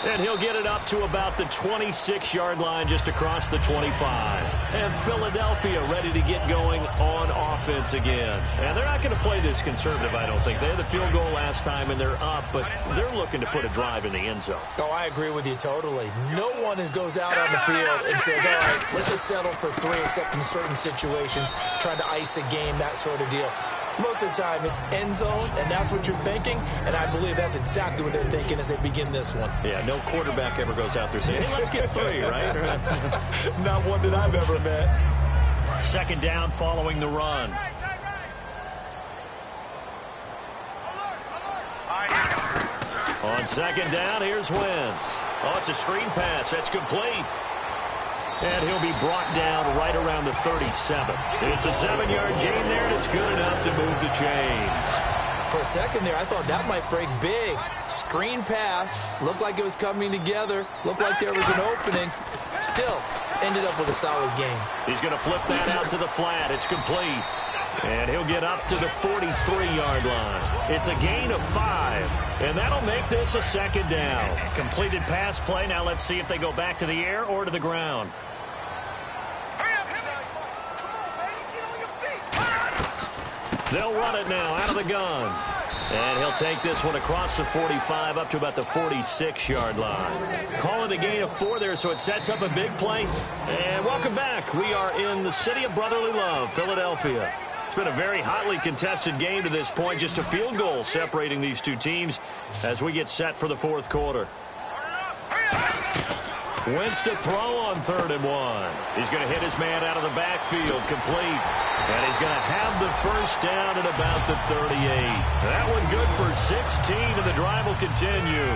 Speaker 3: And he'll get it up to about the 26-yard line just across the 25. And Philadelphia ready to get going on offense again. And they're not going to play this conservative, I don't think. They had the field goal last time, and they're up, but they're looking to put a drive in the end zone.
Speaker 4: Oh, I agree with you totally. No one goes out on the field and says, all right, let's just settle for 3, except in certain situations, trying to ice a game, that sort of deal. Most of the time, it's end zone, and that's what you're thinking, and I believe that's exactly what they're thinking as they begin this one.
Speaker 3: Yeah, no quarterback ever goes out there saying, hey, let's get 3, right?
Speaker 4: Not one that I've ever met.
Speaker 3: 2nd down following the run. On 2nd down, here's Wentz. Oh, it's a screen pass. That's complete. And he'll be brought down right around the 37. It's a 7-yard gain there, and it's good enough to move the chains.
Speaker 4: For a second there, I thought that might break big. Screen pass. Looked like it was coming together. Looked like there was an opening. Still, ended up with a solid gain.
Speaker 3: He's going to flip that out to the flat. It's complete. And he'll get up to the 43-yard line. It's a gain of 5. And that'll make this a 2nd down. Completed pass play. Now let's see if they go back to the air or to the ground. They'll run it now out of the gun. And he'll take this one across the 45 up to about the 46-yard line. Call it a gain of 4 there, so it sets up a big play. And welcome back. We are in the city of brotherly love, Philadelphia. It's been a very hotly contested game to this point. Just a field goal separating these two teams as we get set for the 4th quarter. Wentz to throw on 3rd and 1. He's going to hit his man out of the backfield, complete. And he's going to have the first down at about the 38. That one good for 16, and the drive will continue.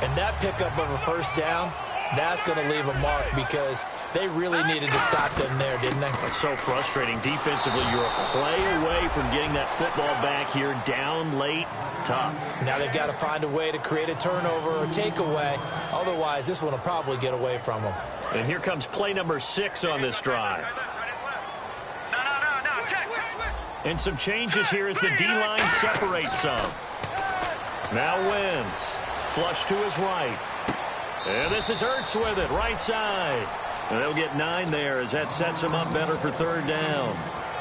Speaker 4: And that pickup of a first down, that's going to leave a mark because they really needed to stop them there, didn't they?
Speaker 3: It's so frustrating. Defensively, you're a play away from getting that football back here down late. Tough.
Speaker 4: Now they've got to find a way to create a turnover or takeaway. Otherwise, this one will probably get away from them.
Speaker 3: And here comes play number 6 on this drive. And some changes here as the D-line separates some. Now Wentz. Flush to his right. And this is Ertz with it, right side. And they'll get 9 there as that sets them up better for 3rd down.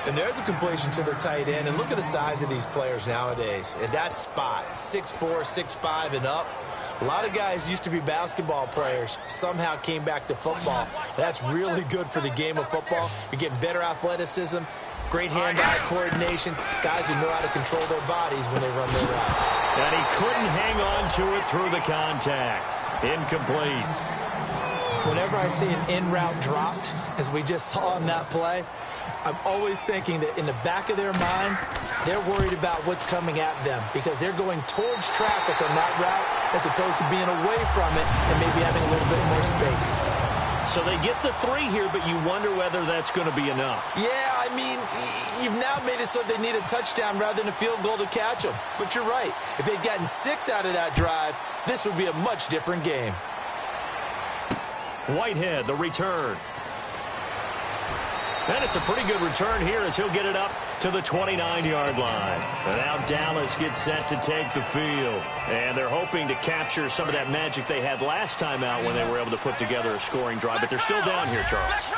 Speaker 4: And there's a completion to the tight end. And look at the size of these players nowadays. At that spot, 6'4", 6'5", and up. A lot of guys used to be basketball players, somehow came back to football. That's really good for the game of football. You're getting better athleticism, Great hand-eye coordination. Guys who know how to control their bodies when they run their routes.
Speaker 3: And he couldn't hang on to it through the contact. Incomplete.
Speaker 4: Whenever I see an in-route dropped, as we just saw on that play, I'm always thinking that in the back of their mind, they're worried about what's coming at them because they're going towards traffic on that route as opposed to being away from it and maybe having a little bit more space.
Speaker 3: So they get the 3 here, but you wonder whether that's going to be enough.
Speaker 4: Yeah, I mean, you've now made it so they need a touchdown rather than a field goal to catch them. But you're right. If they'd gotten 6 out of that drive, this would be a much different game.
Speaker 3: Whitehead, the return. And it's a pretty good return here as he'll get it up to the 29-yard line. And now Dallas gets set to take the field. And they're hoping to capture some of that magic they had last time out when they were able to put together a scoring drive. But they're still down here, Charles.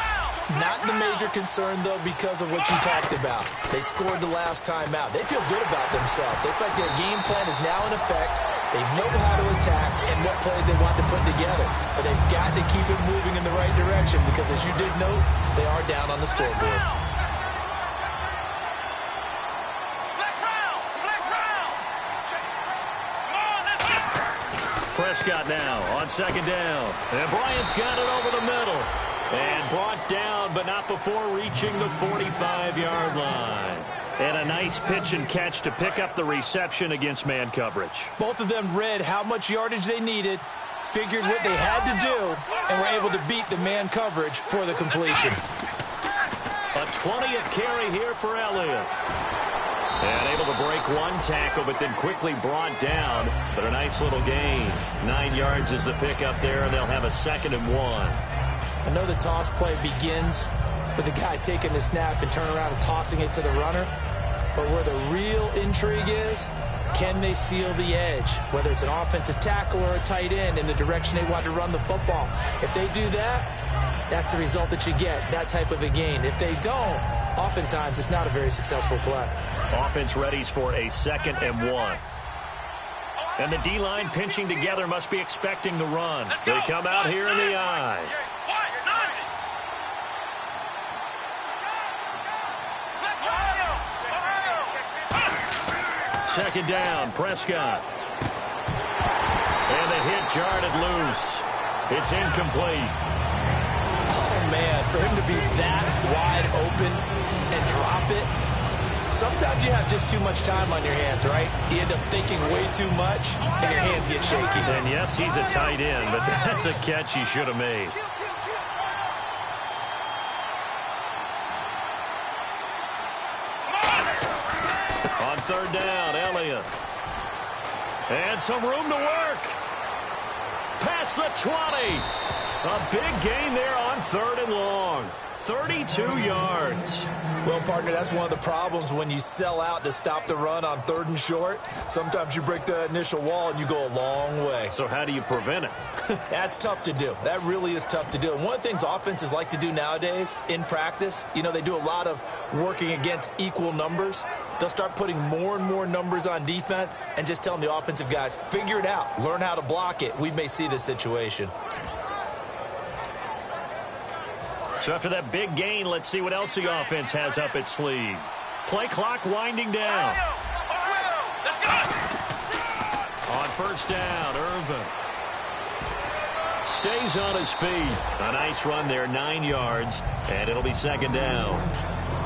Speaker 4: Not the major concern, though, because of what you talked about. They scored the last time out. They feel good about themselves. They feel like their game plan is now in effect. They know how to attack and what plays they want to put together. But they've got to keep it moving in the right direction because, as you did note, they are down on the scoreboard.
Speaker 3: Prescott now on second down. And Bryant's got it over the middle. And brought down, but not before reaching the 45-yard line. And a nice pitch and catch to pick up the reception against man coverage.
Speaker 4: Both of them read how much yardage they needed, figured what they had to do, and were able to beat the man coverage for the completion.
Speaker 3: A 20th carry here for Elliott. And able to break one tackle, but then quickly brought down. But a nice little gain. 9 yards is the pickup there, and they'll have a 2nd and 1.
Speaker 4: I know the toss play begins with the guy taking the snap and turning around and tossing it to the runner. But where the real intrigue is, can they seal the edge? Whether it's an offensive tackle or a tight end in the direction they want to run the football. If they do that, that's the result that you get, that type of a gain. If they don't, oftentimes it's not a very successful play.
Speaker 3: Offense readies for a 2nd and 1. And the D-line pinching together must be expecting the run. They come out here in the eye. Second down, Prescott. And the hit jarred it loose. It's incomplete.
Speaker 4: Oh, man, for him to be that wide open and drop it, sometimes you have just too much time on your hands, right? You end up thinking way too much, and your hands get shaky.
Speaker 3: And yes, he's a tight end, but that's a catch he should have made. On 3rd down, Elliott. And some room to work. Past the 20. A big gain there on 3rd and long. 32 yards.
Speaker 4: Well, partner, that's one of the problems when you sell out to stop the run on 3rd and short. Sometimes you break the initial wall and you go a long way.
Speaker 3: So how do you prevent it?
Speaker 4: That's tough to do. That really is tough to do. And one of the things offenses like to do nowadays in practice, you know, they do a lot of working against equal numbers. They'll start putting more and more numbers on defense and just telling the offensive guys, figure it out. Learn how to block it. We may see this situation.
Speaker 3: So after that big gain, let's see what else the offense has up its sleeve. Play clock winding down. On 1st down, Irvin stays on his feet. A nice run there, 9 yards, and it'll be 2nd down.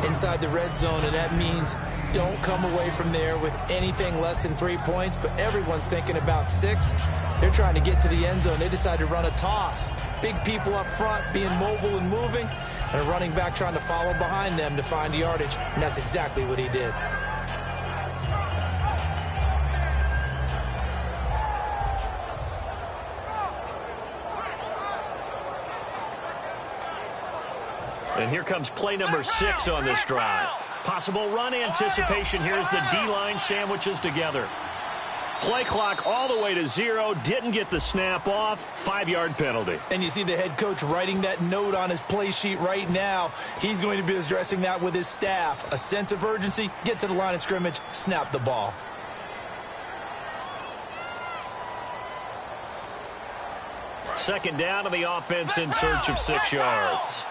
Speaker 4: Inside the red zone, and that means don't come away from there with anything less than 3 points, but everyone's thinking about 6. They're trying to get to the end zone. They decide to run a toss. Big people up front being mobile and moving, and a running back trying to follow behind them to find yardage, and that's exactly what he did.
Speaker 3: And here comes play number 6 on this drive. Possible run anticipation. Here's the D-line sandwiches together. Play clock all the way to 0. Didn't get the snap off. 5-yard penalty.
Speaker 4: And you see the head coach writing that note on his play sheet right now. He's going to be addressing that with his staff. A sense of urgency. Get to the line of scrimmage. Snap the ball.
Speaker 3: Second down to the offense in search of 6 yards.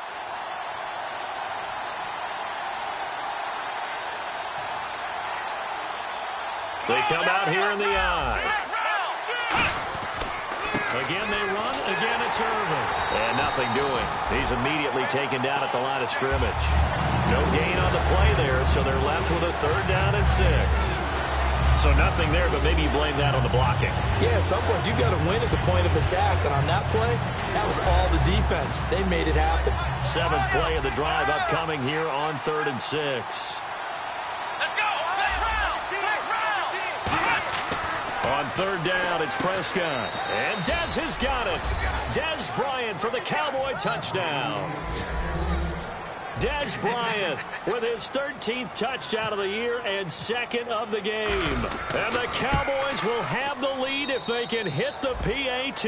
Speaker 3: They come out here in the eye. Again they run. Again it's Irvin. And nothing doing. He's immediately taken down at the line of scrimmage. No gain on the play there, so they're left with a 3rd down and 6. So nothing there, but maybe you blame that on the blocking.
Speaker 4: Yeah, at some point, you've got to win at the point of attack. And on that play, that was all the defense. They made it happen.
Speaker 3: 7th play of the drive upcoming here on 3rd and 6.
Speaker 5: Let's go.
Speaker 3: On 3rd down, it's Prescott. And Dez has got it. Dez Bryant for the Cowboy touchdown. Dez Bryant with his 13th touchdown of the year and 2nd of the game. And the Cowboys will have the lead if they can hit the PAT.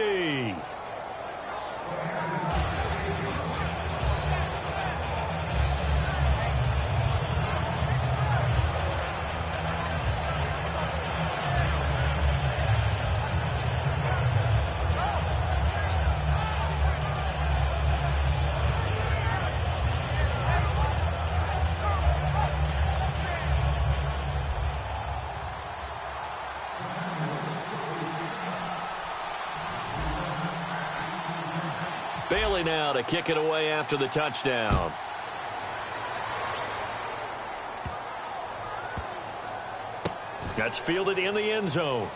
Speaker 3: Bailey now to kick it away after the touchdown. That's fielded in the end zone.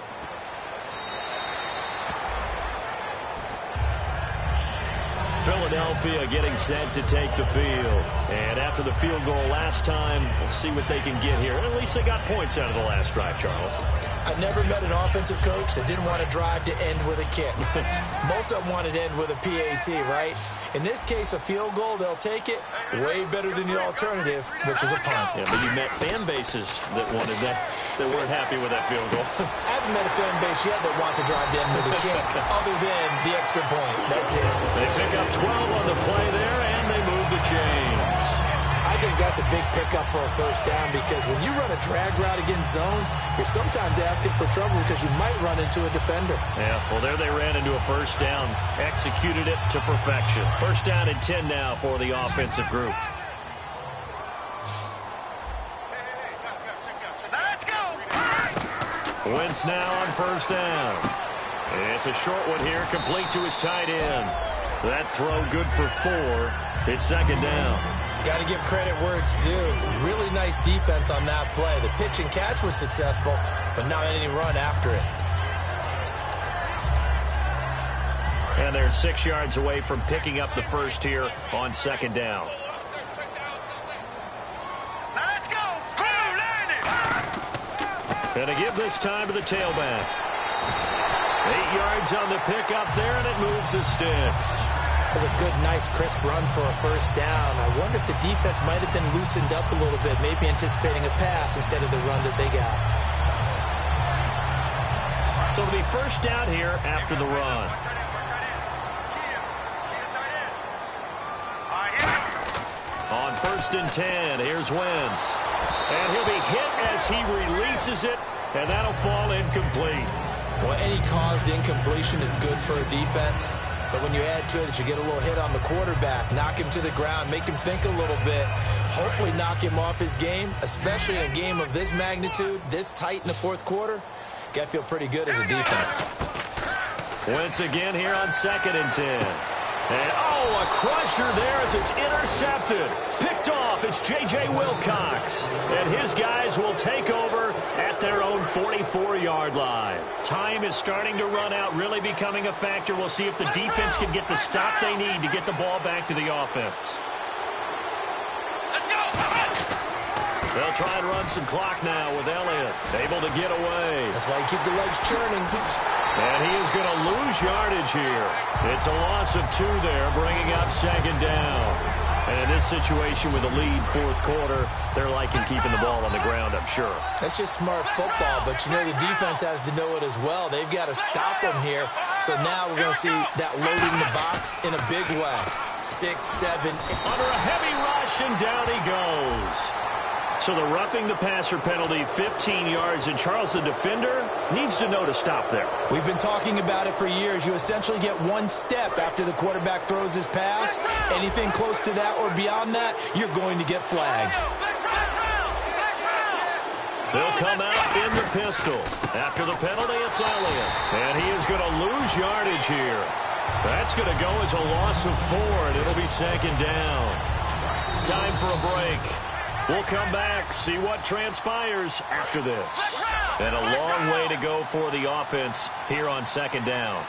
Speaker 3: Philadelphia getting set to take the field. And after the field goal last time, we'll see what they can get here. At least they got points out of the last drive, Charles.
Speaker 4: I've never met an offensive coach that didn't want to drive to end with a kick. Most of them wanted to end with a PAT, right? In this case, a field goal, they'll take it. Way better than the alternative, which is a punt.
Speaker 3: Yeah, but you met fan bases that wanted that weren't happy with that field goal.
Speaker 4: I haven't met a fan base yet that wants to drive to end with a kick, other than the extra point. That's it.
Speaker 3: They pick up 12 on the play there, and they move the chains.
Speaker 4: I think that's a big pickup for a 1st down because when you run a drag route against zone, you're sometimes asking for trouble because you might run into a defender.
Speaker 3: Yeah, well, there they ran into a 1st down, executed it to perfection. 1st down and 10 now for the offensive group.
Speaker 5: Let's go.
Speaker 3: Wentz now on 1st down. It's a short one here, complete to his tight end. That throw good for 4. It's 2nd down.
Speaker 4: Got to give credit where it's due. Really nice defense on that play. The pitch and catch was successful, but not any run after it.
Speaker 3: And they're 6 yards away from picking up the 1st here on 2nd down.
Speaker 5: Let's go.
Speaker 3: And to give this time to the tailback. 8 yards on the pickup there, and it moves the sticks.
Speaker 4: That was a good, nice, crisp run for a 1st down. I wonder if the defense might have been loosened up a little bit, maybe anticipating a pass instead of the run that they got.
Speaker 3: So it'll be 1st down here after the run. On 1st and 10, here's Wentz. And he'll be hit as he releases it, and that'll fall incomplete.
Speaker 4: Well, any caused incompletion is good for a defense. But when you add to it that you get a little hit on the quarterback, knock him to the ground, make him think a little bit, hopefully knock him off his game, especially in a game of this magnitude, this tight in the 4th quarter, got to feel pretty good as a defense.
Speaker 3: Wentz again here on 2nd and 10. And, oh, a crusher there as it's intercepted. Picked off, it's J.J. Wilcox. And his guys will take over at their own 44-yard line. Time is starting to run out, really becoming a factor. We'll see if the defense can get the stop they need to get the ball back to the offense.
Speaker 5: Let's go.
Speaker 3: They'll try and run some clock now with Elliott. Able to get away.
Speaker 4: That's why you keep the legs churning.
Speaker 3: And he is going to lose yardage here. It's a loss of 2 there, bringing up 2nd down. And in this situation with the lead 4th quarter, they're liking keeping the ball on the ground, I'm sure.
Speaker 4: That's just smart football, but you know the defense has to know it as well. They've got to stop them here. So now we're going to see that loading the box in a big way. 6, 7.
Speaker 3: Under a heavy rush, and down he goes. So the roughing the passer penalty, 15 yards, and Charles, the defender, needs to know to stop there.
Speaker 4: We've been talking about it for years. You essentially get 1 step after the quarterback throws his pass. Anything close to that or beyond that, you're going to get flags.
Speaker 3: They'll come out in the pistol. After the penalty, it's Elliott. And he is going to lose yardage here. That's going to go as a loss of 4, and it'll be second down. Time for a break. We'll come back, see what transpires after this. And a long way to go for the offense here on second down.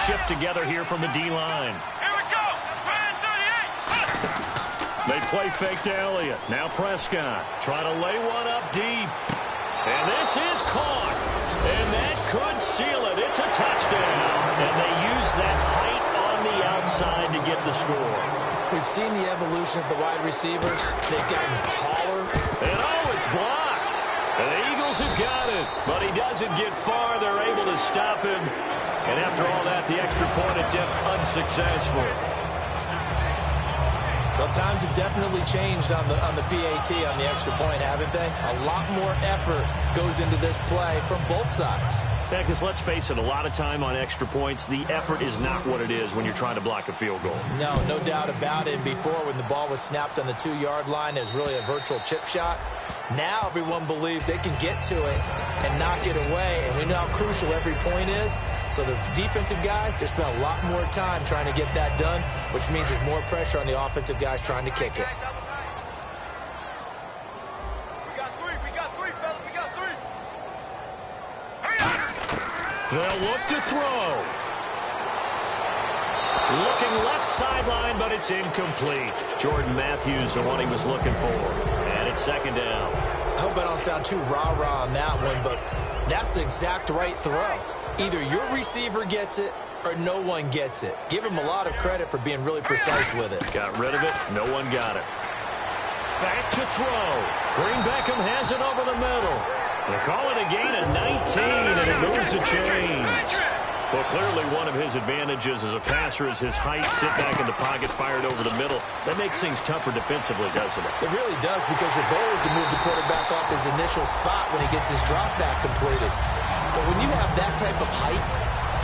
Speaker 3: Shift together here from the D-line.
Speaker 5: Here we go.
Speaker 3: They play fake to Elliott. Now Prescott trying to lay one up deep. And this is caught. And that could seal it. It's a touchdown. And they use that height on the outside to get the score.
Speaker 4: We've seen the evolution of the wide receivers. They've gotten taller.
Speaker 3: And oh, it's blocked. And the Eagles have got it. But he doesn't get far. They're able to stop him. And after all that, the extra point attempt unsuccessful.
Speaker 4: Well, times have definitely changed on the PAT, on the extra point, haven't they? A lot more effort goes into this play from both sides.
Speaker 3: Yeah, because let's face it, a lot of time on extra points, the effort is not what it is when you're trying to block a field goal.
Speaker 4: No doubt about it. Before, when the ball was snapped on the 2-yard line, it was really a virtual chip shot. Now everyone believes they can get to it and knock it away, and we know how crucial every point is. So the defensive guys, they spend a lot more time trying to get that done, which means there's more pressure on the offensive guys trying to kick it.
Speaker 5: We got 3, fellas. We got 3.
Speaker 3: They'll look to throw. Looking left sideline, but it's incomplete. Jordan Matthews, the one he was looking for. And it's second down.
Speaker 4: I hope I don't sound too rah-rah on that one, but that's the exact right throw. Either your receiver gets it or no one gets it. Give him a lot of credit for being really precise with it.
Speaker 3: Got rid of it. No one got it. Back to throw. Green Beckham has it over the middle. They call it a gain of 19, and it moves a change. Well, clearly one of his advantages as a passer is his height. Sit back in the pocket, fired over the middle. That makes things tougher defensively, doesn't it?
Speaker 4: It really does, because your goal is to move the quarterback off his initial spot when he gets his drop back completed. But when you have that type of height,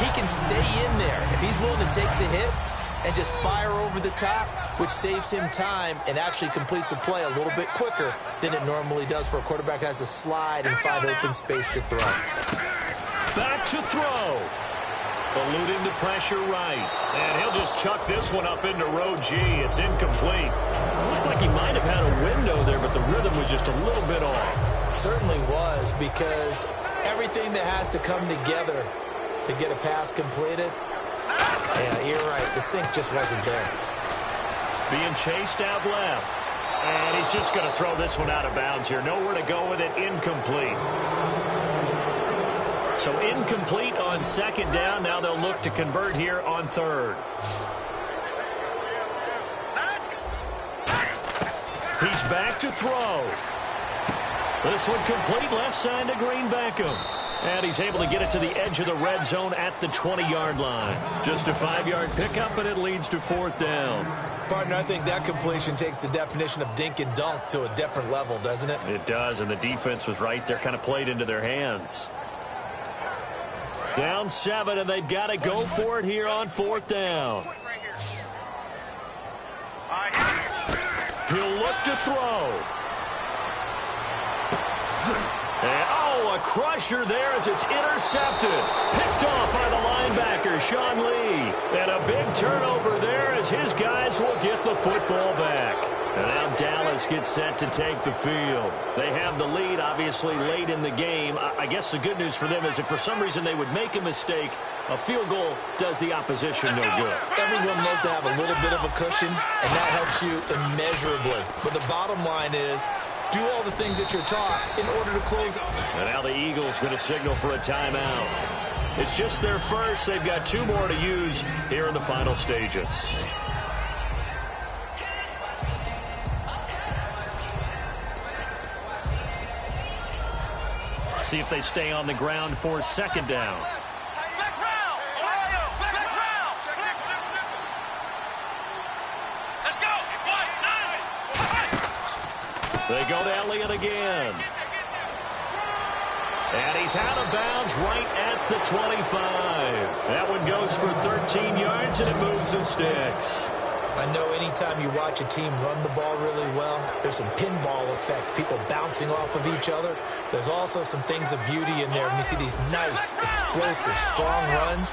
Speaker 4: he can stay in there. If he's willing to take the hits and just fire over the top, which saves him time and actually completes a play a little bit quicker than it normally does for a quarterback who has to slide and find open space to throw.
Speaker 3: Back to throw. Eluding the pressure right. And he'll just chuck this one up into row G. It's incomplete. It looked like he might have had a window there, but the rhythm was just a little bit off.
Speaker 4: It certainly was, because everything that has to come together to get a pass completed, yeah, you're right. The sink just wasn't there.
Speaker 3: Being chased out left. And he's just going to throw this one out of bounds here. Nowhere to go with it. Incomplete. So incomplete on second down. Now they'll look to convert here on third. He's back to throw. This one complete left side to Green Beckham. And he's able to get it to the edge of the red zone at the 20-yard line. Just a 5-yard pickup, and it leads to fourth down.
Speaker 4: Partner, I think that completion takes the definition of dink and dunk to a different level, doesn't it?
Speaker 3: It does, and the defense was right there, kind of played into their hands. Down 7, and they've got to go for it here on fourth down. He'll look to throw. And, oh, a crusher there as it's intercepted. Picked off by the linebacker, Sean Lee. And a big turnover there as his guys will get the football back. And now Dallas gets set to take the field. They have the lead, obviously, late in the game. I guess the good news for them is if for some reason they would make a mistake, a field goal does the opposition no good.
Speaker 4: Everyone loves to have a little bit of a cushion, and that helps you immeasurably. But the bottom line is, do all the things that you're taught in order to close it.
Speaker 3: And now the Eagles going to signal for a timeout. It's just their first. They've got 2 more to use here in the final stages. See if they stay on the ground for second down. They go to Elliott again. And he's out of bounds right at the 25. That one goes for 13 yards, and it moves the sticks.
Speaker 4: I know anytime you watch a team run the ball really well, there's some pinball effect, people bouncing off of each other. There's also some things of beauty in there when you see these nice, explosive, strong runs.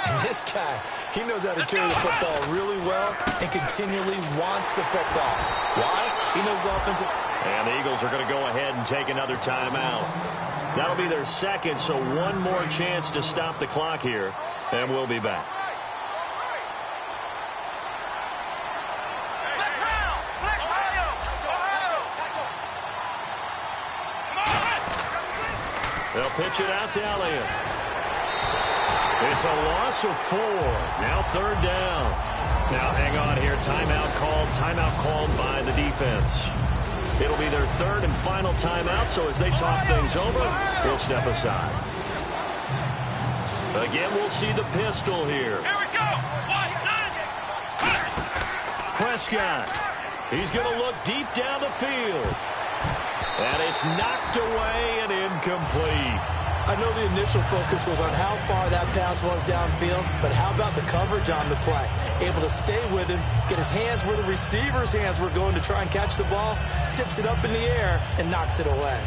Speaker 4: And this guy, he knows how to carry the football really well and continually wants the football. Why? He knows the offensive.
Speaker 3: And the Eagles are going to go ahead and take another timeout. That'll be their second, so one more chance to stop the clock here, and we'll be back. They'll pitch it out to Elliott. It's a loss of 4. Now 3rd down. Now hang on here. Timeout called by the defense. It'll be their 3rd and final timeout, so as they talk things over, we'll step aside. Again, we'll see the pistol here.
Speaker 5: Here we go. 1, 9.
Speaker 3: Prescott. He's going to look deep down the field. And it's knocked away and incomplete.
Speaker 4: I know the initial focus was on how far that pass was downfield, but how about the coverage on the play? Able to stay with him, get his hands where the receiver's hands were going to try and catch the ball, tips it up in the air, and knocks it away.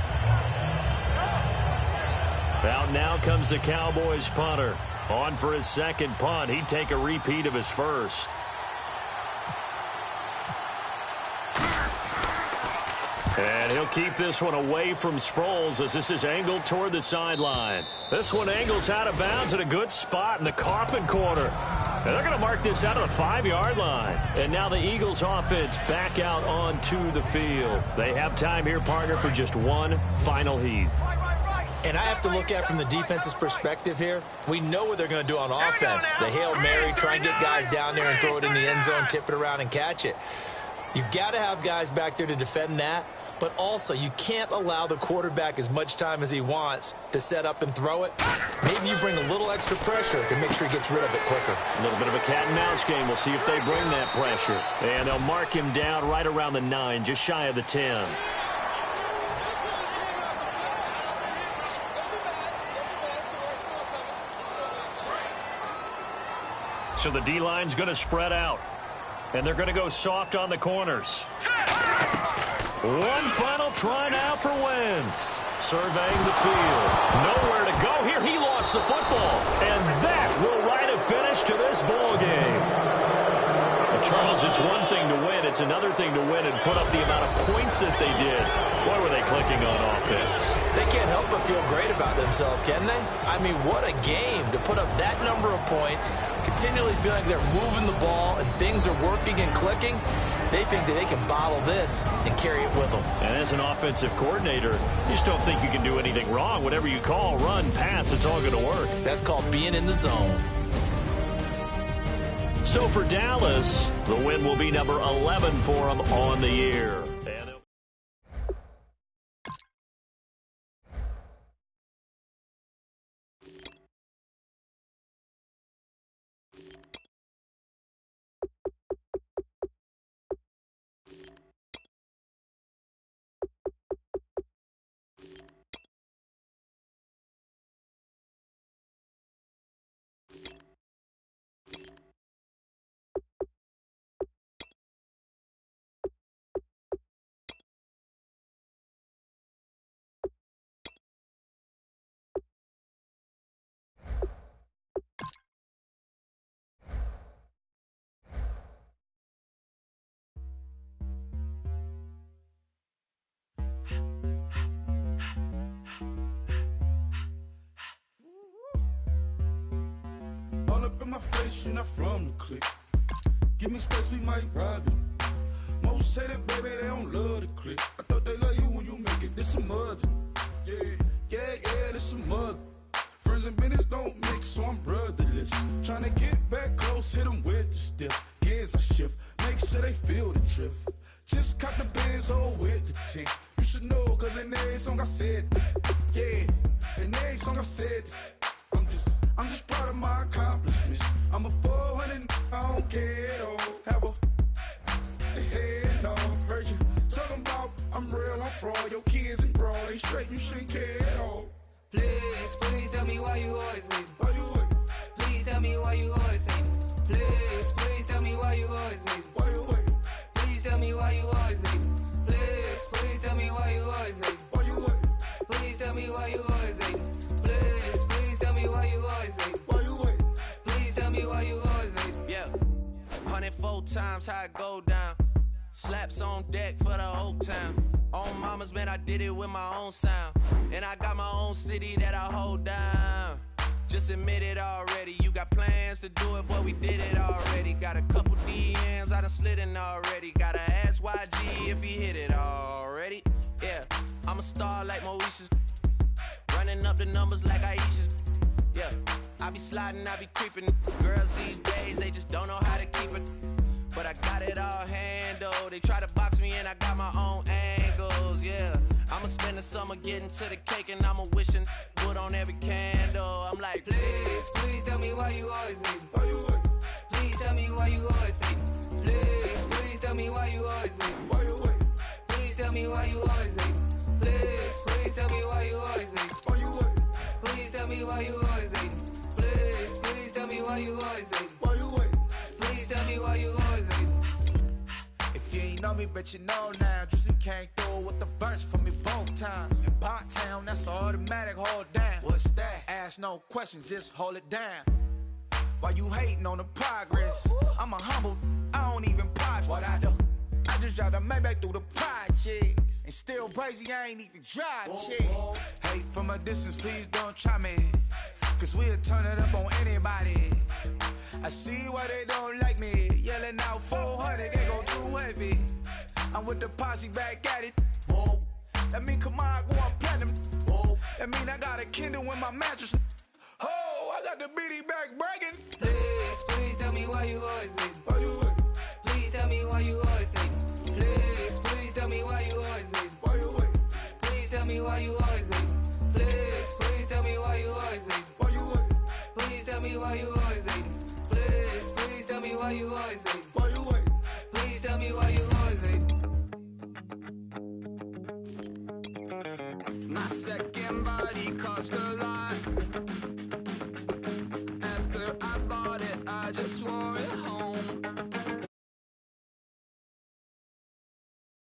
Speaker 3: Out now comes the Cowboys punter. On for his second punt. He'd take a repeat of his first. And he'll keep this one away from Sproles as this is angled toward the sideline. This one angles out of bounds at a good spot in the coffin corner. And they're going to mark this out of the 5-yard line. And now the Eagles offense back out onto the field. They have time here, partner, for just one final heave.
Speaker 4: And I have to look at it from the defense's perspective here. We know what they're going to do on offense. The Hail Mary, try and get guys down there and throw it in the end zone, tip it around and catch it. You've got to have guys back there to defend that. But also, you can't allow the quarterback as much time as he wants to set up and throw it. Maybe you bring a little extra pressure to make sure he gets rid of it quicker.
Speaker 3: A little bit of a cat and mouse game. We'll see if they bring that pressure. And they'll mark him down right around the 9, just shy of the 10. So the D-line's going to spread out. And they're going to go soft on the corners. One final try now for Wentz. Surveying the field. Nowhere to go here. He lost the football. And that will write a finish to this ball game. Charles, it's one thing to win. It's another thing to win and put up the amount of points that they did. What were they clicking on offense?
Speaker 4: They can't help but feel great about themselves, can they? I mean, what a game to put up that number of points, continually feeling like they're moving the ball and things are working and clicking. They think that they can bottle this and carry it with them. And
Speaker 3: as an offensive coordinator, you just don't think you can do anything wrong. Whatever you call, run, pass, it's all going to work.
Speaker 4: That's called being in the zone.
Speaker 3: So for Dallas, the win will be number 11 for them on the year.
Speaker 6: My face, you're not from the clique. Give me space, we might ride it. Most say that, baby, they don't love the clique. I thought they love you when you make it. This some mud. Yeah, this some mud. Friends and business don't mix, so I'm brotherless. Trying to get back close, hit them with the stiff. Gears I shift, make sure they feel the drift. Just caught the Benz, oh, with the tick. You should know, cause in every song I said, yeah, in every song I said, I'm just proud of my accomplishments. I'm a 400, I don't care at all. Have a head on. Heard you talking about I'm real, I'm fraud. Your kids and broad, they straight, you shouldn't care at all.
Speaker 7: Please tell me why you always leave.
Speaker 6: Why you what?
Speaker 7: Please tell me why you always leave. Please tell me why you always leave.
Speaker 6: Why
Speaker 8: old times, how it go down. Slaps on deck for the Oak Town. On mamas, man, I did it with my own sound. And I got my own city that I hold down. Just admit it already. You got plans to do it, boy, we did it already. Got a couple DMs, I done slid in already. Gotta ask YG if he hit it already. Yeah, I'm a star like Moesha's. Running up the numbers like Aisha's. Yeah, I be sliding, I be creeping. Girls these days, they just don't know how to keep it. But I got it all handled. They try to box me and I got my own angles, yeah. I'ma spend the summer getting to the cake and I'ma wishing put on every candle. I'm like,
Speaker 7: Please, please tell me why you always hate.
Speaker 6: Why you wait?
Speaker 7: Please tell me why you always hate. Please, please tell me why you always hate.
Speaker 6: Why you wait?
Speaker 7: Please tell me why you always hate. Please, please tell me why you always hate.
Speaker 6: Why you wait?
Speaker 7: Please tell me why you always hate. Please, please tell me why you always hate.
Speaker 6: Why you wait?
Speaker 7: Please tell me why you always hate.
Speaker 9: If you ain't know me, bet you know now. Juicy came through with the verse for me both times. In Bot Town, that's automatic, hold down. What's that? Ask no questions, just hold it down. Why you hating on the progress? I'm a humble, I don't even pop what I do. I just drive the Maybach through the projects. And still crazy, I ain't even drive shit. Hate from a distance, please don't try me. Cause we'll turn it up on anybody. I see why they don't like me. Yelling out 400, they go too heavy. I'm with the posse back at it. Whoa. That mean come on, go on platinum. Whoa. That mean I got a Kindle in my mattress. Oh, I got the BD back bragging.
Speaker 7: Please, please tell me why you always hate.
Speaker 6: Why you wait?
Speaker 7: Please tell me why you always hate. Please, please tell me why you always hate.
Speaker 6: Why you wait?
Speaker 7: Please tell me why you always hate. Please, please tell me why you always hate.
Speaker 6: Why you wait?
Speaker 7: Please tell me why you always hate. Please, please tell me why you always hate.
Speaker 6: Why you wait?
Speaker 7: Please tell me why you always hate.
Speaker 1: My second body cost a lot.